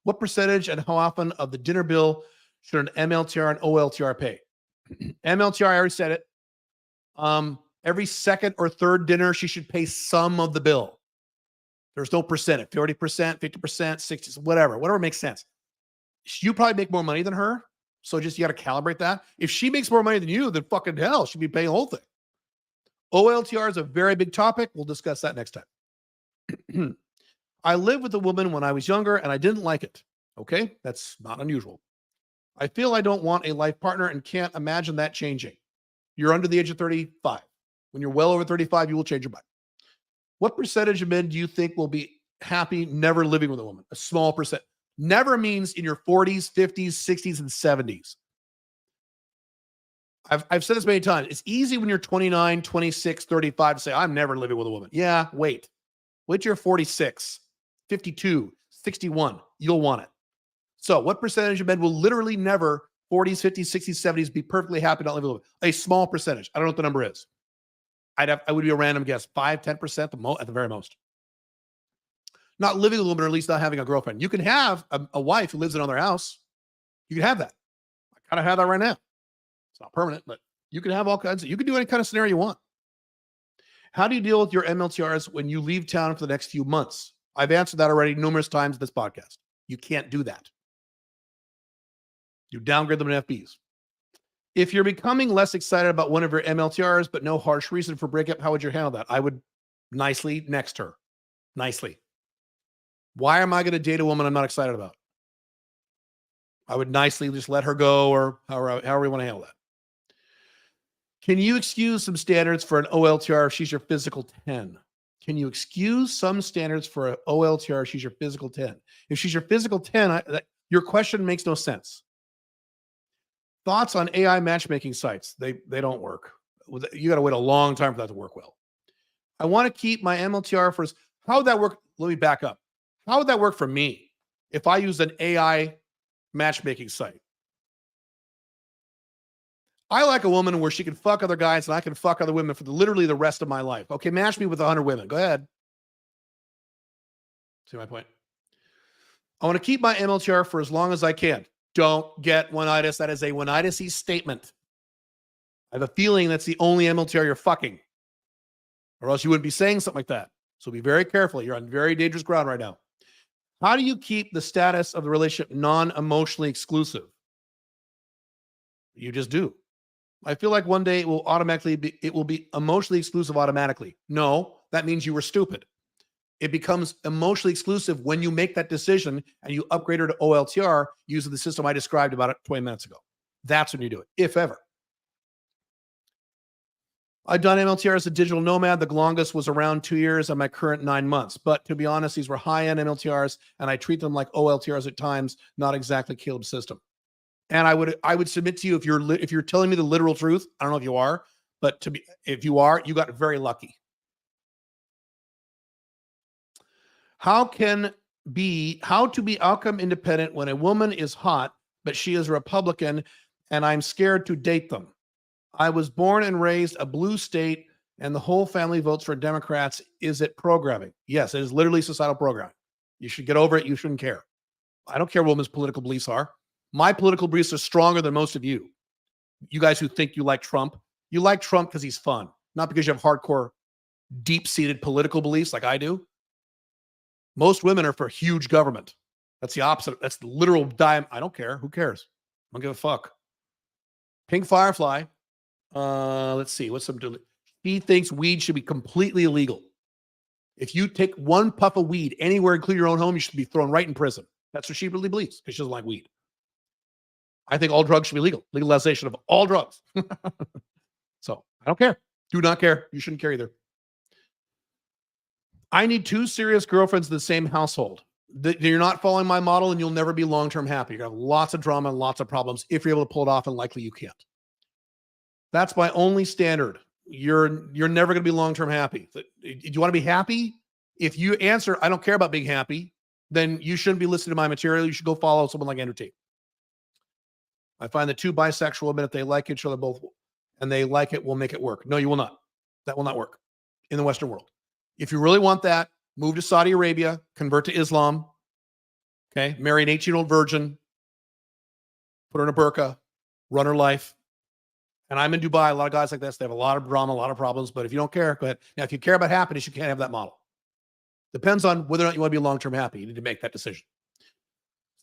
What percentage and how often of the dinner bill should an MLTR and OLTR pay? MLTR, I already said it. Every second or third dinner, she should pay some of the bill. There's no percentage, 30%, 50%, 60%, whatever makes sense. You probably make more money than her. So just, you got to calibrate that. If she makes more money than you, then fucking hell, she'd be paying the whole thing. OLTR is a very big topic. We'll discuss that next time. I lived with a woman when I was younger and I didn't like it. Okay. That's not unusual. I feel I don't want a life partner and can't imagine that changing. You're under the age of 35. When you're well over 35, you will change your mind. What percentage of men do you think will be happy never living with a woman? A small percent. Never means in your 40s, 50s, 60s, and 70s. I've said this many times. It's easy when you're 29, 26, 35 to say, I'm never living with a woman. Yeah, wait. Wait till you're 46, 52, 61. You'll want it. So what percentage of men will literally never 40s, 50s, 60s, 70s be perfectly happy not living with a woman? A small percentage. I don't know what the number is. I would be a random guess, 5, 10% at the very most. Not living with a woman, or at least not having a girlfriend. You can have a wife who lives in another house. You can have that. I kind of have that right now. It's not permanent, but you can have all kinds of, you can do any kind of scenario you want. How do you deal with your MLTRs when you leave town for the next few months? I've answered that already numerous times in this podcast. You can't do that. You downgrade them in FBs. If you're becoming less excited about one of your MLTRs, but no harsh reason for breakup, how would you handle that? I would nicely next her. Nicely. Why am I going to date a woman I'm not excited about? I would nicely just let her go, or however you want to handle that. Can you excuse some standards for an OLTR if she's your physical 10? Can you excuse some standards for an OLTR if she's your physical 10? If she's your physical 10, your question makes no sense. Thoughts on AI matchmaking sites? They don't work. You got to wait a long time for that to work well. I want to keep my MLTR for, how would that work? Let me back up. How would that work for me if I used an AI matchmaking site? I like a woman where she can fuck other guys and I can fuck other women for literally the rest of my life. Okay, match me with 100 women. Go ahead. See my point? I want to keep my MLTR for as long as I can. Don't get one-itis. That is a one-itis-y statement. I have a feeling that's the only MLTR you're fucking, or else you wouldn't be saying something like that. So be very careful. You're on very dangerous ground right now. How do you keep the status of the relationship non-emotionally exclusive? You just do. I feel like one day it will be emotionally exclusive automatically. No, that means you were stupid. It becomes emotionally exclusive when you make that decision and you upgrade her to OLTR using the system I described about it 20 minutes ago. That's when you do it, if ever. I've done MLTR as a digital nomad. The longest was around 2 years and my current 9 months. But to be honest, these were high-end MLTRs, and I treat them like OLTRs at times, not exactly Caleb's system. And I would submit to you, if you're telling me the literal truth, I don't know if you are, but if you are, you got very lucky. How to be outcome independent when a woman is hot, but she is a Republican, and I'm scared to date them. I was born and raised a blue state, and the whole family votes for Democrats. Is it programming? Yes, it is literally societal programming. You should get over it. You shouldn't care. I don't care what women's political beliefs are. My political beliefs are stronger than most of you. You guys who think you like Trump because he's fun, not because you have hardcore, deep-seated political beliefs like I do. Most women are for huge government. That's the opposite. That's the literal dime. I don't care. Who cares? I don't give a fuck. Pink Firefly. Let's see. What's some? He thinks weed should be completely illegal. If you take one puff of weed anywhere, including your own home, you should be thrown right in prison. That's what she really believes, because she doesn't like weed. I think all drugs should be legal. Legalization of all drugs. So I don't care. Do not care. You shouldn't care either. I need 2 serious girlfriends in the same household. You're not following my model, and you'll never be long-term happy. You're going to have lots of drama and lots of problems if you're able to pull it off, and likely you can't. That's my only standard. You're never going to be long-term happy. Do you want to be happy? If you answer, I don't care about being happy, then you shouldn't be listening to my material. You should go follow someone like Andrew Tate. I find the 2 bisexual women, if they like each other both and they like it, will make it work. No, you will not. That will not work in the Western world. If you really want that, move to Saudi Arabia, convert to Islam, okay? Marry an 18-year-old virgin, put her in a burqa, run her life. And I'm in Dubai. A lot of guys like this, they have a lot of drama, a lot of problems. But if you don't care, go ahead. Now, if you care about happiness, you can't have that model. Depends on whether or not you want to be long-term happy. You need to make that decision.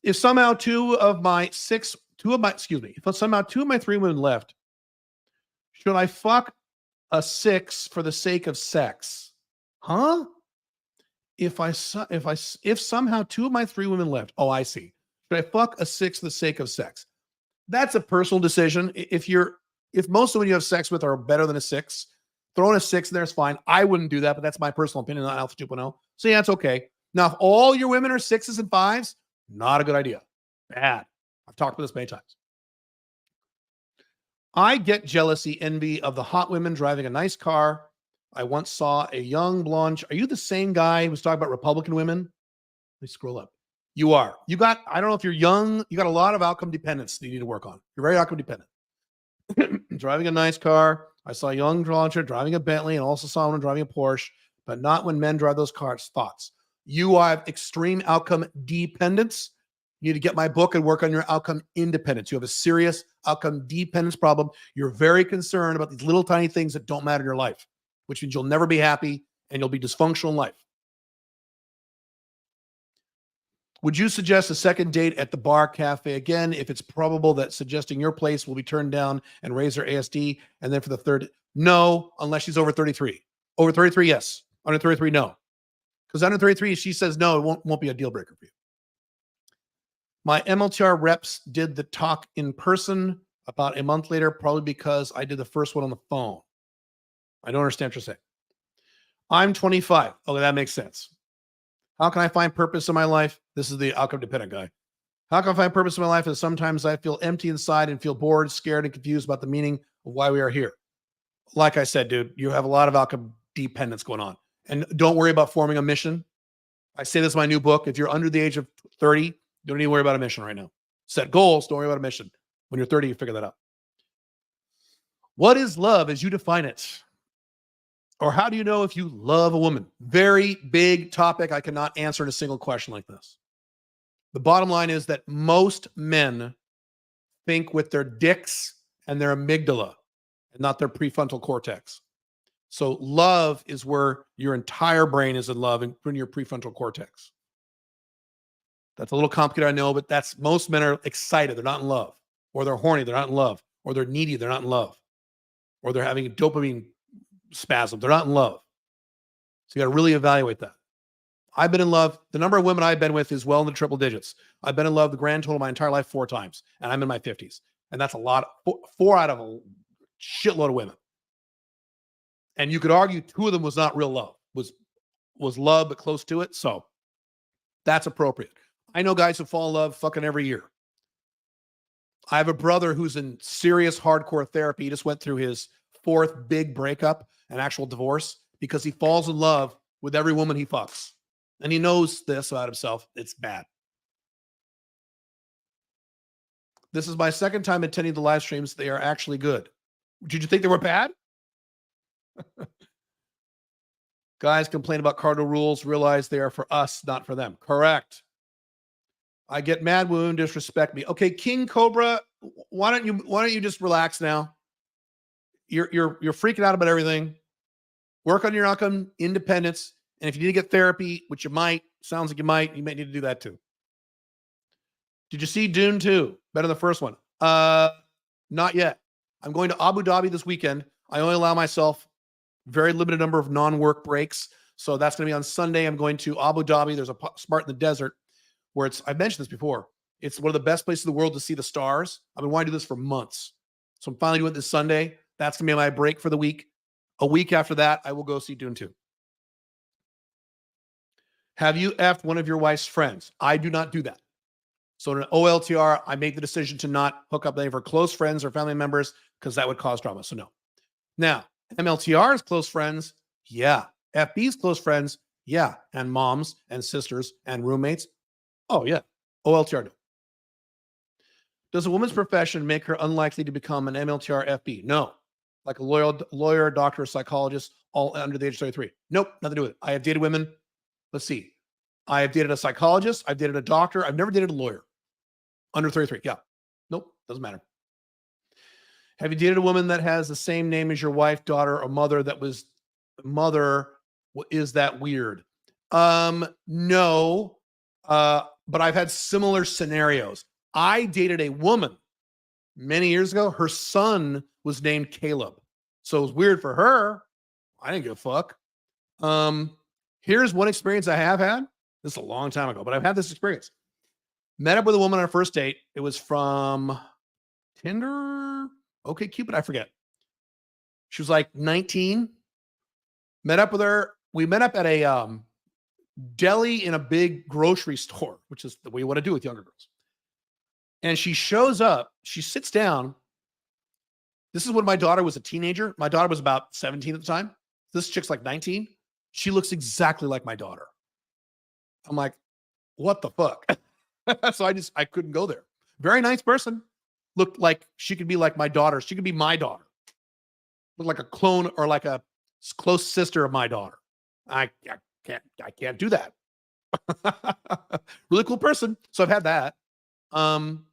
If somehow two of my 3 women left, should I fuck a 6 for the sake of sex? Huh? If somehow 2 of my 3 women left, oh, I see. Should I fuck a 6 for the sake of sex? That's a personal decision. If most of them you have sex with are better than a 6, throwing a 6 in there is fine. I wouldn't do that, but that's my personal opinion on Alpha 2.0. So yeah, it's okay. Now, if all your women are 6s and 5s, not a good idea. Bad. I've talked about this many times. I get jealousy, envy of the hot women driving a nice car. I once saw a young blonde. Are you the same guy who was talking about Republican women? Let me scroll up. You are. I don't know if you're young. You got a lot of outcome dependence that you need to work on. You're very outcome dependent. Driving a nice car. I saw a young blonde driving a Bentley and also saw one driving a Porsche, but not when men drive those cars. Thoughts. You have extreme outcome dependence. You need to get my book and work on your outcome independence. You have a serious outcome dependence problem. You're very concerned about these little tiny things that don't matter in your life, which means you'll never be happy and you'll be dysfunctional in life. Would you suggest a second date at the bar cafe again if it's probable that suggesting your place will be turned down and raise her ASD? And then for the third, no, unless she's over 33. Over 33, yes. Under 33, no. Because under 33, if she says no, it won't be a deal breaker for you. My MLTR reps did the talk in person about a month later, probably because I did the first one on the phone. I don't understand what you're saying. I'm 25. Okay, that makes sense. How can I find purpose in my life? This is the outcome dependent guy. How can I find purpose in my life? Is sometimes I feel empty inside and feel bored, scared, and confused about the meaning of why we are here. Like I said, dude, you have a lot of outcome dependence going on. And don't worry about forming a mission. I say this in my new book. If you're under the age of 30, you don't need to worry about a mission right now. Set goals. Don't worry about a mission. When you're 30, you figure that out. What is love as you define it? Or how do you know if you love a woman? Very big topic. I cannot answer in a single question like this. The bottom line is that most men think with their dicks and their amygdala and not their prefrontal cortex. So love is where your entire brain is in love, including your prefrontal cortex. That's a little complicated, I know, but that's most men are excited. They're not in love. Or they're horny. They're not in love. Or they're needy. They're not in love. Or they're having a dopamine spasm. They're not in love. So you got to really evaluate that. I've been in love. The number of women I've been with is well in the triple digits. I've been in love the grand total of my entire life 4 times, and I'm in my 50s. And that's a lot. 4 out of a shitload of women. And you could argue two of them was not real love, was love, but close to it. So that's appropriate. I know guys who fall in love fucking every year. I have a brother who's in serious hardcore therapy. He just went through his fourth big breakup, an actual divorce, because he falls in love with every woman he fucks. And he knows this about himself. It's bad. This is my second time attending the live streams. They are actually good. Did you think they were bad? Guys complain about cardinal rules, realize they are for us, not for them. Correct. I get mad when women disrespect me. Okay, King Cobra, why don't you just relax now? You're freaking out about everything. Work on your outcome, independence, and if you need to get therapy, which you might, sounds like you might need to do that too. Did you see Dune 2? Better than the first one. Not yet. I'm going to Abu Dhabi this weekend. I only allow myself very limited number of non-work breaks. So that's going to be on Sunday. I'm going to Abu Dhabi. There's a spot in the desert where I've mentioned this before. It's one of the best places in the world to see the stars. I've been wanting to do this for months. So I'm finally doing it this Sunday. That's going to be my break for the week. A week after that, I will go see Dune 2. Have you effed one of your wife's friends? I do not do that. So in an OLTR, I make the decision to not hook up with any of her close friends or family members because that would cause drama. So no. Now, MLTR's close friends, yeah. FB's close friends, yeah. And moms and sisters and roommates, oh yeah. OLTR, no. Does a woman's profession make her unlikely to become an MLTR FB? No. Like a lawyer, doctor, psychologist, all under the age of 33. Nope, nothing to do with it. I have dated women. Let's see. I have dated a psychologist. I've dated a doctor. I've never dated a lawyer. Under 33. Yeah. Nope. Doesn't matter. Have you dated a woman that has the same name as your wife, daughter, or mother that was mother? Is that weird? No. But I've had similar scenarios. I dated a woman many years ago. Her son was named Caleb. So it was weird for her. I didn't give a fuck. Here's one experience I have had. This is a long time ago, but I've had this experience. Met up with a woman on our first date. It was from Tinder. Okay, Cupid, I forget. She was like 19. Met up with her. We met up at a deli in a big grocery store, which is the way you want to do with younger girls. And she shows up. She sits down. This is when my daughter was a teenager. My daughter was about 17 at the time. This chick's like 19. She looks exactly like my daughter. I'm like, what the fuck? So I couldn't go there. Very nice person. Looked like she could be like my daughter. She could be my daughter. Looked like a clone or like a close sister of my daughter. I can't do that. Really cool person. So I've had that. Trying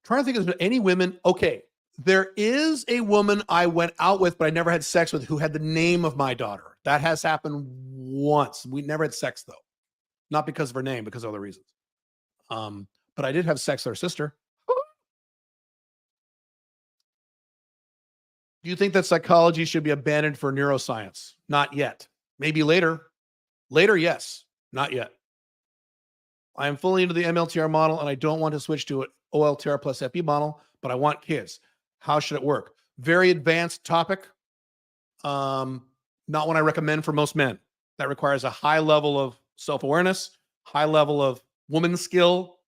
to think of any women. Okay. There is a woman I went out with, but I never had sex with, who had the name of my daughter. That has happened once. We never had sex though. Not because of her name, because of other reasons. But I did have sex with her sister. Do you think that psychology should be abandoned for neuroscience? Not yet. Maybe later. Later, yes. Not yet. I am fully into the MLTR model, and I don't want to switch to an OLTR plus FB model, but I want kids. How should it work? Very advanced topic. Not one I recommend for most men. That requires a high level of self-awareness, high level of woman skill,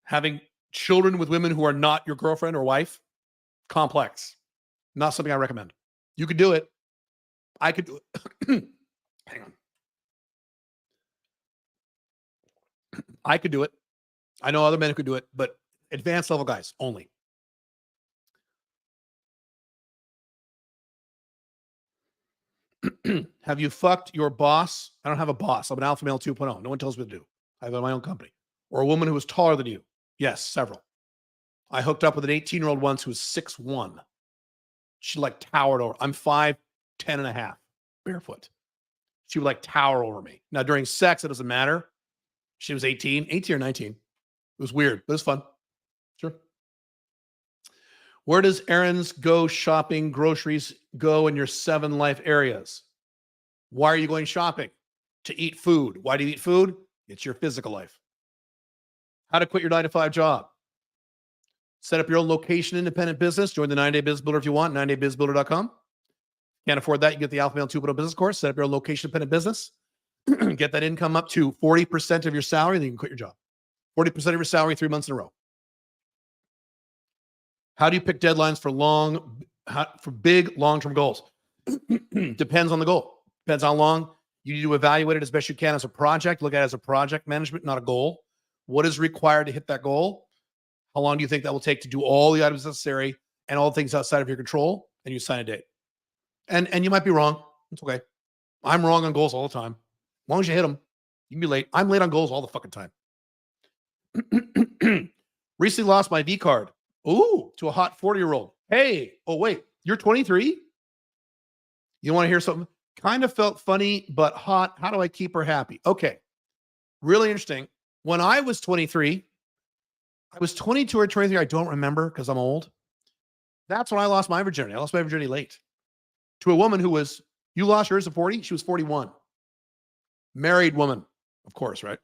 having children with women who are not your girlfriend or wife. Complex. Not something I recommend. You could do it. I could do it. Hang on. I could do it. I know other men who could do it, but advanced level guys only. Have you fucked your boss? I don't have a boss. I'm an alpha male 2.0. No one tells me what to do. I have my own company. Or a woman who was taller than you. Yes, several. I hooked up with an 18-year-old once who was 6'1". She like towered over. I'm 5'10 and a half, barefoot. She would like tower over me. Now during sex, it doesn't matter. She was 18 or 19. It was weird, but it was fun. Sure. Where does errands go shopping, groceries go in your 7 life areas? Why are you going shopping? To eat food. Why do you eat food? It's your physical life. How to quit your 9-to-5 job. Set up your own location independent business. Join the 9-Day Biz Builder if you want, 9daybizbuilder.com. Can't afford that? You get the Alpha Male 2.0 business course, set up your own location-dependent business, get that income up to 40% of your salary, then you can quit your job. 40% of your salary 3 months in a row. How do you pick deadlines for big long-term goals? Depends on the goal. Depends how long. You need to evaluate it as best you can as a project. Look at it as a project management, not a goal. What is required to hit that goal? How long do you think that will take to do all the items necessary and all the things outside of your control? And you assign a date. And you might be wrong. It's okay. I'm wrong on goals all the time. As long as you hit them, you can be late. I'm late on goals all the fucking time. Recently lost my V card. Ooh, to a hot 40-year-old. Hey, oh wait, you're 23? You want to hear something? Kind of felt funny, but hot. How do I keep her happy? Okay, really interesting. When I was 23, I was 22 or 23. I don't remember because I'm old. That's when I lost my virginity. I lost my virginity late to a woman who was, you lost yours at 40? She was 41. Married woman, of course, right?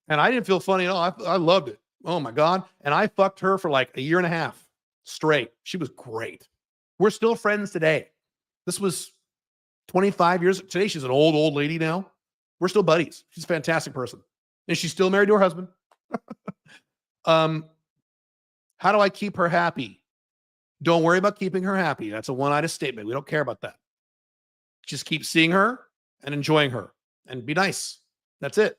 And I didn't feel funny at all. I loved it. Oh my God. And I fucked her for like a year and a half straight. She was great. We're still friends today. This was 25 years. Today, she's an old lady now. We're still buddies. She's a fantastic person. And she's still married to her husband. How do I keep her happy? Don't worry about keeping her happy. That's a one-eyed statement. We don't care about that. Just keep seeing her and enjoying her and be nice. That's it.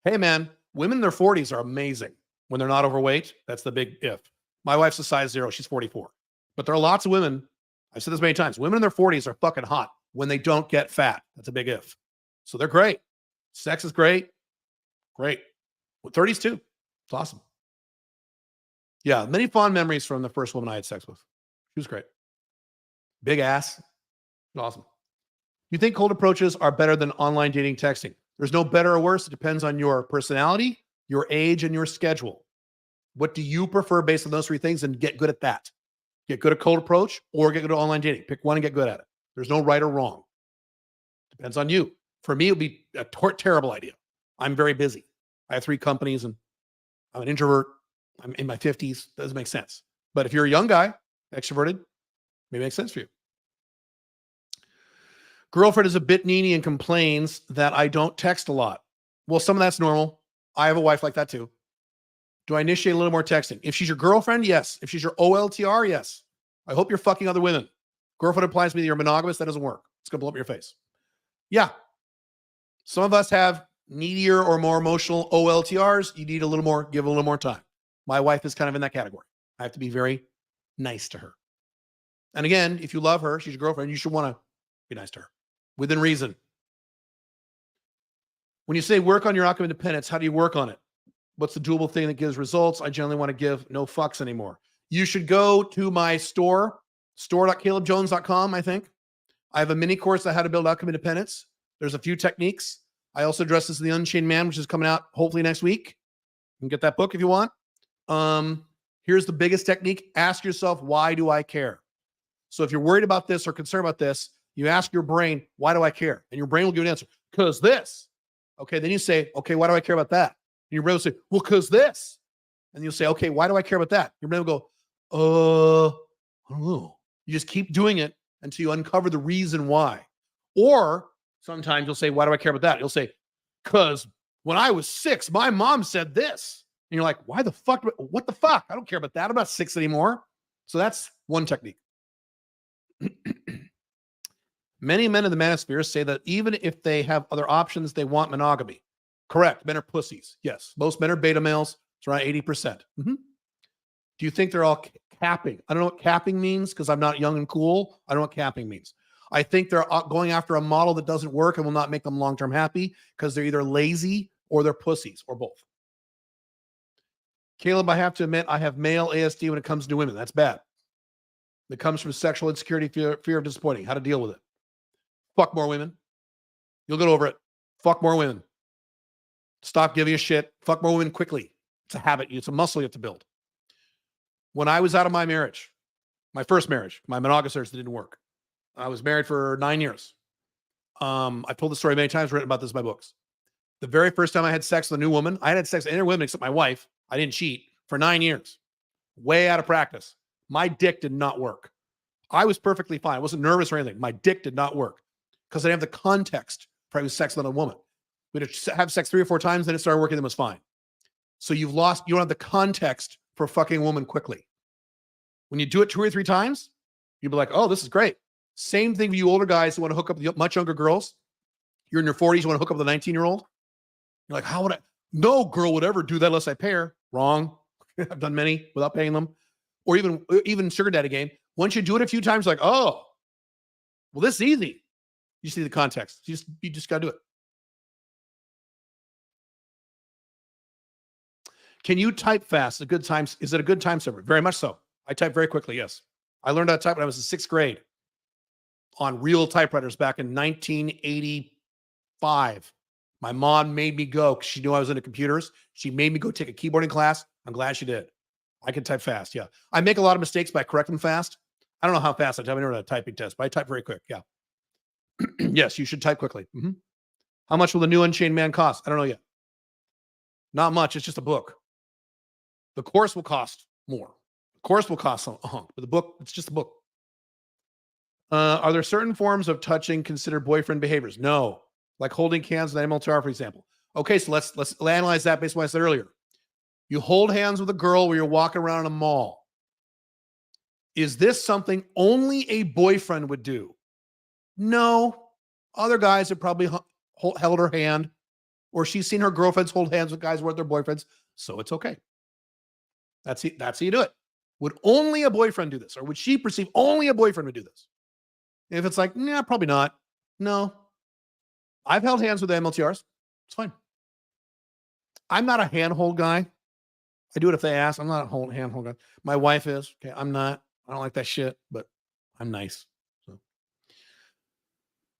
Hey, man, women in their 40s are amazing when they're not overweight. That's the big if. My wife's a size 0. She's 44. But there are lots of women, I've said this many times, women in their 40s are fucking hot when they don't get fat. That's a big if. So they're great. Sex is great. Great. With 30s too. It's awesome. Yeah, many fond memories from the first woman I had sex with. She was great. Big ass. Awesome. You think cold approaches are better than online dating texting? There's no better or worse. It depends on your personality, your age, and your schedule. What do you prefer based on those three things, and get good at that? Get good at cold approach or get good at online dating. Pick one and get good at it. There's no right or wrong. Depends on you. For me, it would be a terrible idea. I'm very busy. I have 3 companies and I'm an introvert. I'm in my 50s. Doesn't make sense. But if you're a young guy, extroverted, maybe it makes sense for you. Girlfriend is a bit needy and complains that I don't text a lot. Well, some of that's normal. I have a wife like that too. Do I initiate a little more texting? If she's your girlfriend, yes. If she's your OLTR, yes. I hope you're fucking other women. Girlfriend implies to me that you're monogamous. That doesn't work. It's going to blow up your face. Yeah. Some of us have needier or more emotional OLTRs. You need a little more, give a little more time. My wife is kind of in that category. I have to be very nice to her. And again, if you love her, she's your girlfriend, you should want to be nice to her within reason. When you say work on your outcome independence, how do you work on it? What's the doable thing that gives results? I generally want to give no fucks anymore. You should go to my store, store.calebjones.com, I think. I have a mini course on how to build outcome independence. There's a few techniques. I also address this in The Unchained Man, which is coming out hopefully next week. You can get that book if you want. Here's the biggest technique. Ask yourself, why do I care? So if you're worried about this or concerned about this, you ask your brain, why do I care? And your brain will give you an answer. Because this. Okay, then you say, okay, why do I care about that? And your brain will say, well, because this. And you'll say, okay, why do I care about that? Your brain will go, I don't know. You just keep doing it until you uncover the reason why. Or sometimes you'll say, why do I care about that? You'll say, because when I was 6, my mom said this. And you're like, why the fuck? What the fuck? I don't care about that. I'm not 6 anymore. So that's one technique. Many men in the manosphere say that even if they have other options, they want monogamy. Correct. Men are pussies. Yes. Most men are beta males. It's around 80%. Do you think they're all capping? I don't know what capping means because I'm not young and cool. I don't know what capping means. I think they're going after a model that doesn't work and will not make them long-term happy because they're either lazy or they're pussies or both. Caleb, I have to admit, I have male ASD when it comes to women. That's bad. It comes from sexual insecurity, fear of disappointing. How to deal with it. Fuck more women. You'll get over it. Fuck more women. Stop giving a shit. Fuck more women quickly. It's a habit. It's a muscle you have to build. When I was out of my marriage, my first marriage, my monogamous marriage that didn't work. I was married for 9 years. I've told the story many times, written about this in my books. The very first time I had sex with a new woman, I had sex with any women except my wife. I didn't cheat for 9 years. Way out of practice. My dick did not work. I was perfectly fine. I wasn't nervous or anything. My dick did not work because I didn't have the context for having sex with a woman. We had to have sex 3 or 4 times, then it started working, then it was fine. So you don't have the context for fucking a woman quickly. When you do it 2 or 3 times, you'll be like, oh, this is great. Same thing for you older guys who want to hook up with much younger girls. You're in your 40s, you want to hook up with a 19-year-old. You're like, how would I? No girl would ever do that unless I pay her. Wrong. I've done many without paying them. Or even sugar daddy game. Once you do it a few times, like, oh, well, this is easy. You see the context. You just got to do it. Can you type fast? Is it a good time saver? Very much so. I type very quickly, yes. I learned how to type when I was in 6th grade on real typewriters back in 1985. My mom made me go because she knew I was into computers. She made me go take a keyboarding class. I'm glad she did. I can type fast, yeah. I make a lot of mistakes, but I correct them fast. I don't know how fast I type. I never had a typing test, but I type very quick, yeah. Yes, you should type quickly. Mm-hmm. How much will the new Unchained Man cost? I don't know yet. Not much. It's just a book. The course will cost more. The course will cost a hunk, but the book, it's just a book. Are there certain forms of touching considered boyfriend behaviors? No. Like holding hands with an MLTR, for example. Okay, so let's analyze that based on what I said earlier. You hold hands with a girl where you're walking around in a mall. Is this something only a boyfriend would do? No. Other guys have probably held her hand, or she's seen her girlfriends hold hands with guys who are their boyfriends, so it's okay. That's how you do it. Would only a boyfriend do this? Or would she perceive only a boyfriend would do this? If it's like, nah, probably not. No. I've held hands with the MLTRs. It's fine. I'm not a handhold guy. I do it if they ask. I'm not a handhold guy. My wife is. Okay, I'm not. I don't like that shit, but I'm nice. So.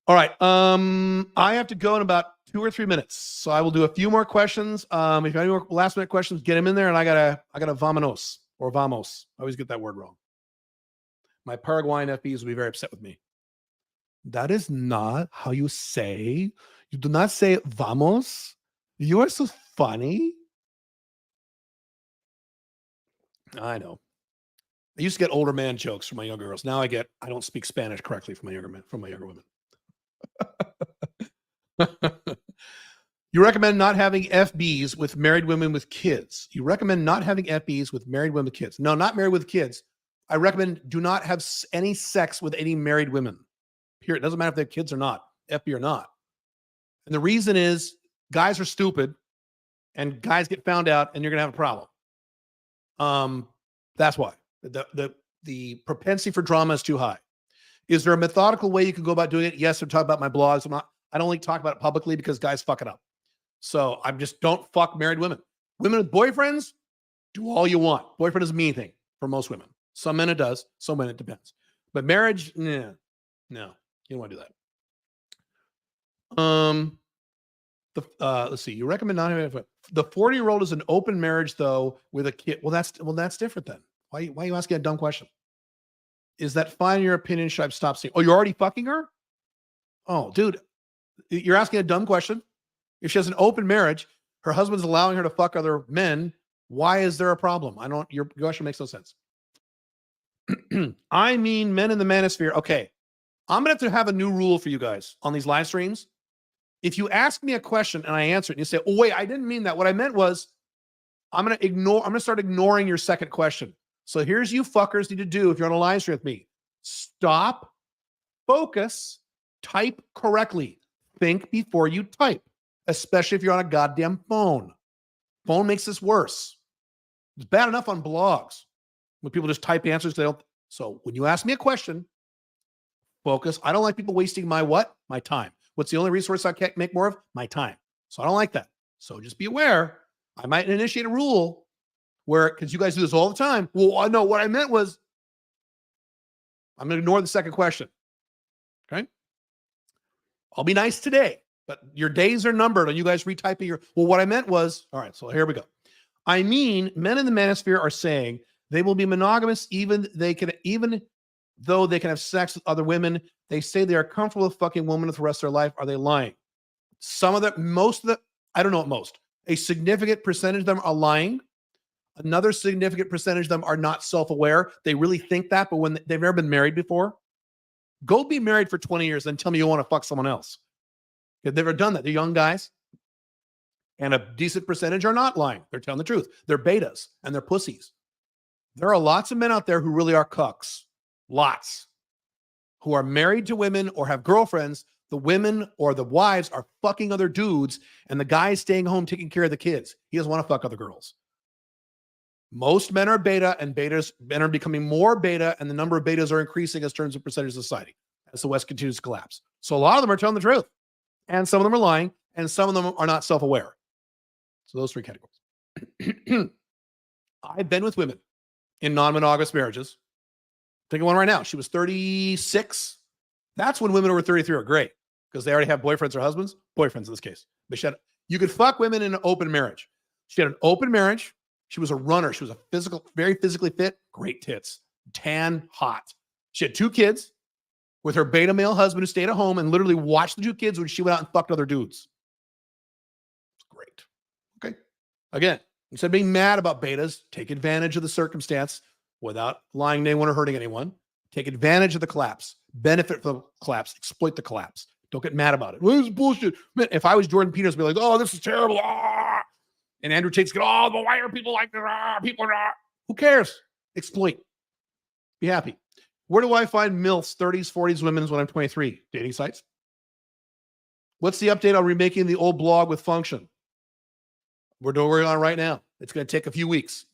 All right. I have to go in about 2 or 3 minutes. So I will do a few more questions. If you have any more last minute questions, get them in there, and I gotta vamonos or vamos. I always get that word wrong. My Paraguayan FBs will be very upset with me. That is not how you say. You do not say vamos. You are so funny. I know. I used to get older man jokes from my younger girls. Now I don't speak Spanish correctly from my younger women. You recommend not having FBs with married women with kids. You recommend not having FBs with married women with kids. No, not married with kids. I recommend do not have any sex with any married women. Period. It doesn't matter if they have kids or not, FB or not. And the reason is guys are stupid and guys get found out and you're going to have a problem. That's why. The propensity for drama is too high. Is there a methodical way you can go about doing it? Yes, I'm talking about my blogs. I don't like talk about it publicly because guys fuck it up. So I'm just don't fuck married women. Women with boyfriends, do all you want. Boyfriend doesn't mean anything for most women. Some men it does. Some men it depends. But marriage, no, you don't want to do that. Let's see. You recommend not having the 40-year-old is an open marriage though with a kid. Well, that's different then. Why are you asking a dumb question? Is that fine in your opinion? Should I stop seeing? Oh, you're already fucking her? Oh, dude, you're asking a dumb question. If she has an open marriage, her husband's allowing her to fuck other men. Why is there a problem? Your question makes no sense. I mean, men in the manosphere. Okay. I'm going to have a new rule for you guys on these live streams. If you ask me a question and I answer it and you say, oh, wait, I didn't mean that. What I meant was I'm going to start ignoring your second question. So here's you fuckers need to do if you're on a live stream with me. Stop, focus, type correctly. Think before you type, especially if you're on a goddamn phone. Phone makes this worse. It's bad enough on blogs when people just type answers. So when you ask me a question, focus. I don't like people wasting my what? My time. What's the only resource I can't make more of? My time. So I don't like that. So just be aware. I might initiate a rule where, because you guys do this all the time. Well, I know what I meant was, I'm going to ignore the second question. Okay. I'll be nice today, but your days are numbered and you guys retyping well, what I meant was, all right, so here we go. I mean, men in the manosphere are saying they will be monogamous even though they can have sex with other women. They say they are comfortable with fucking women with the rest of their life. Are they lying? Most of them, I don't know what most. A significant percentage of them are lying. Another significant percentage of them are not self-aware. They really think that, but when they've never been married before, go be married for 20 years and tell me you want to fuck someone else. They've never done that. They're young guys. And a decent percentage are not lying. They're telling the truth. They're betas and they're pussies. There are lots of men out there who really are cucks. Lots. Who are married to women or have girlfriends. The women or the wives are fucking other dudes and the guy's staying home taking care of the kids. He doesn't want to fuck other girls. Most men are beta and men are becoming more beta and the number of betas are increasing as terms of percentage of society as the West continues to collapse. So a lot of them are telling the truth and some of them are lying and some of them are not self-aware. So those three categories. I've been with women in non-monogamous marriages. Think of one right now. She was 36. That's when women over 33 are great because they already have boyfriends or husbands. Boyfriends in this case. But you could fuck women in an open marriage. She had an open marriage. She was a runner. She was very physically fit. Great tits. Tan, hot. She had 2 kids with her beta male husband who stayed at home and literally watched the 2 kids when she went out and fucked other dudes. It's great. Okay. Again, instead of being mad about betas, take advantage of the circumstance without lying to anyone or hurting anyone. Take advantage of the collapse. Benefit from the collapse. Exploit the collapse. Don't get mad about it. Well, this is bullshit. Man, if I was Jordan Peters, I'd be like, oh, this is terrible. Ah. And Andrew Tate's going, oh, but why are people like this? Ah, people are not. Who cares? Exploit. Be happy. Where do I find MILFs, 30s, 40s women when I'm 23? Dating sites. What's the update on remaking the old blog with function? We're working on it right now. It's going to take a few weeks.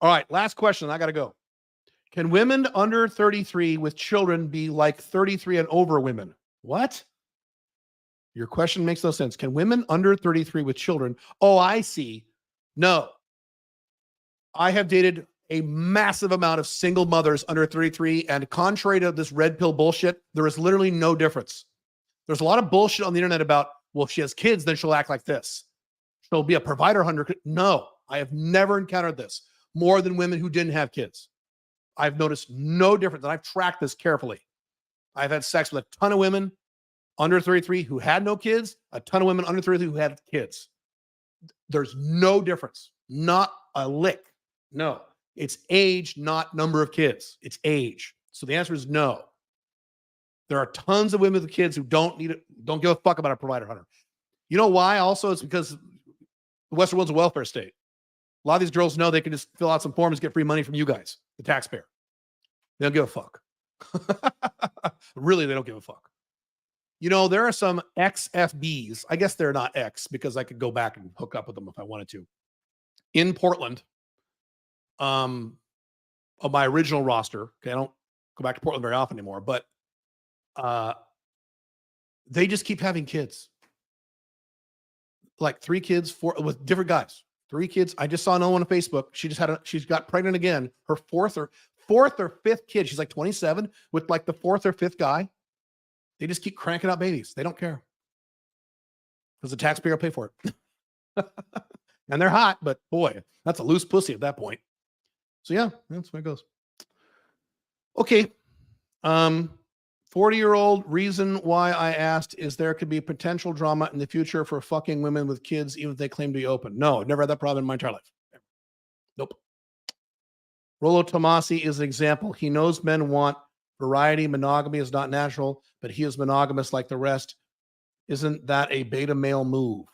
All right, last question. I got to go. Can women under 33 with children be like 33 and over women? What? Your question makes no sense. Can women under 33 with children? Oh, I see. No. I have dated a massive amount of single mothers under 33, and contrary to this red pill bullshit, there is literally no difference. There's a lot of bullshit on the internet about, well, if she has kids, then she'll act like this. She'll be a provider hunter. No, I have never encountered this more than women who didn't have kids. I've noticed no difference, and I've tracked this carefully. I've had sex with a ton of women under 33 who had no kids, a ton of women under 33 who had kids. There's no difference. Not a lick. No. It's age, not number of kids. It's age. So the answer is no. There are tons of women with kids who don't give a fuck about a provider hunter. You know why? Also, it's because the Western world's a welfare state. A lot of these girls know they can just fill out some forms, get free money from you guys, the taxpayer. They don't give a fuck. Really, they don't give a fuck. You know, there are some ex-FBs. I guess they're not ex because I could go back and hook up with them if I wanted to. In Portland, of my original roster. Okay, I don't go back to Portland very often anymore, but they just keep having kids. Like 3 kids, 4 with different guys. 3 kids. I just saw another one on Facebook. She's got pregnant again. Her fourth or 5th kid. She's like 27 with like the 4th or 5th guy. They just keep cranking out babies. They don't care because the taxpayer will pay for it. And they're hot, but boy, that's a loose pussy at that point. So yeah, that's where it goes. Okay. 40-year-old reason why I asked is there could be potential drama in the future for fucking women with kids, even if they claim to be open. No, I've never had that problem in my entire life. Nope. Rollo Tomasi is an example. He knows men want variety. Monogamy is not natural, but he is monogamous like the rest. Isn't that a beta male move?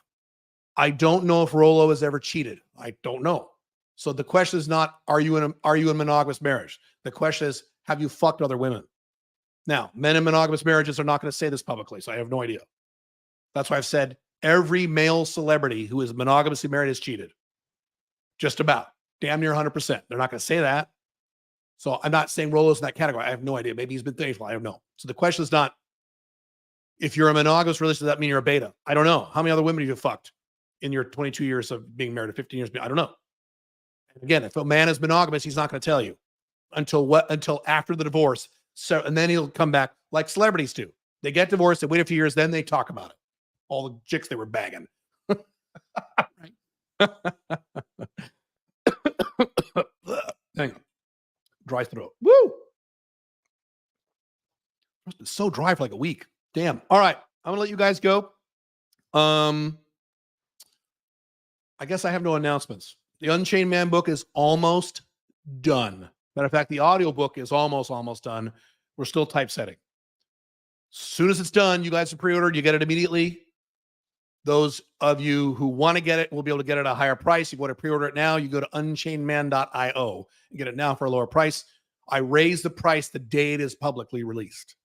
I don't know if Rollo has ever cheated. I don't know. So the question is not, are you in a monogamous marriage? The question is, have you fucked other women? Now, men in monogamous marriages are not going to say this publicly, so I have no idea. That's why I've said every male celebrity who is monogamously married has cheated. Just about. Damn near 100%. They're not going to say that. So I'm not saying Rollo's in that category. I have no idea. Maybe he's been faithful. I don't know. So the question is not, if you're a monogamous relationship, does that mean you're a beta? I don't know. How many other women have you fucked in your 22 years of being married, or 15 years? I don't know. And again, if a man is monogamous, he's not going to tell you until after the divorce. So, and then he'll come back like celebrities do. They get divorced, they wait a few years, then they talk about it. All the chicks they were bagging. Hang on. Dry throat. Woo! It's so dry for like a week. Damn. All right. I'm gonna let you guys go. I guess I have no announcements. The Unchained Man book is almost done. Matter of fact, the audiobook is almost done. We're still typesetting. As soon as it's done, you guys have pre-ordered, you get it immediately. Those of you who want to get it will be able to get it at a higher price. You want to pre-order it now, you go to unchainedman.io and get it now for a lower price. I raise the price the day it is publicly released.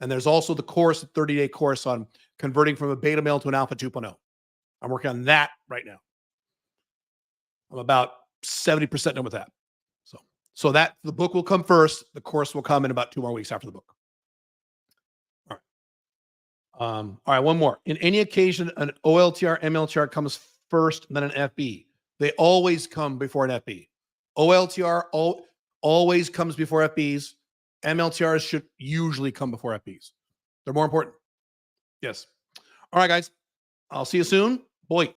And there's also the course, the 30-day course on converting from a beta male to an alpha 2.0. I'm working on that right now. I'm about 70% done with that. So that the book will come first. The course will come in about 2 more weeks after the book. All right, one more. In any occasion, an OLTR, MLTR comes first, then an FB. They always come before an FB. OLTR always comes before FBs. MLTRs should usually come before FBs. They're more important. Yes. All right, guys. I'll see you soon. Boy.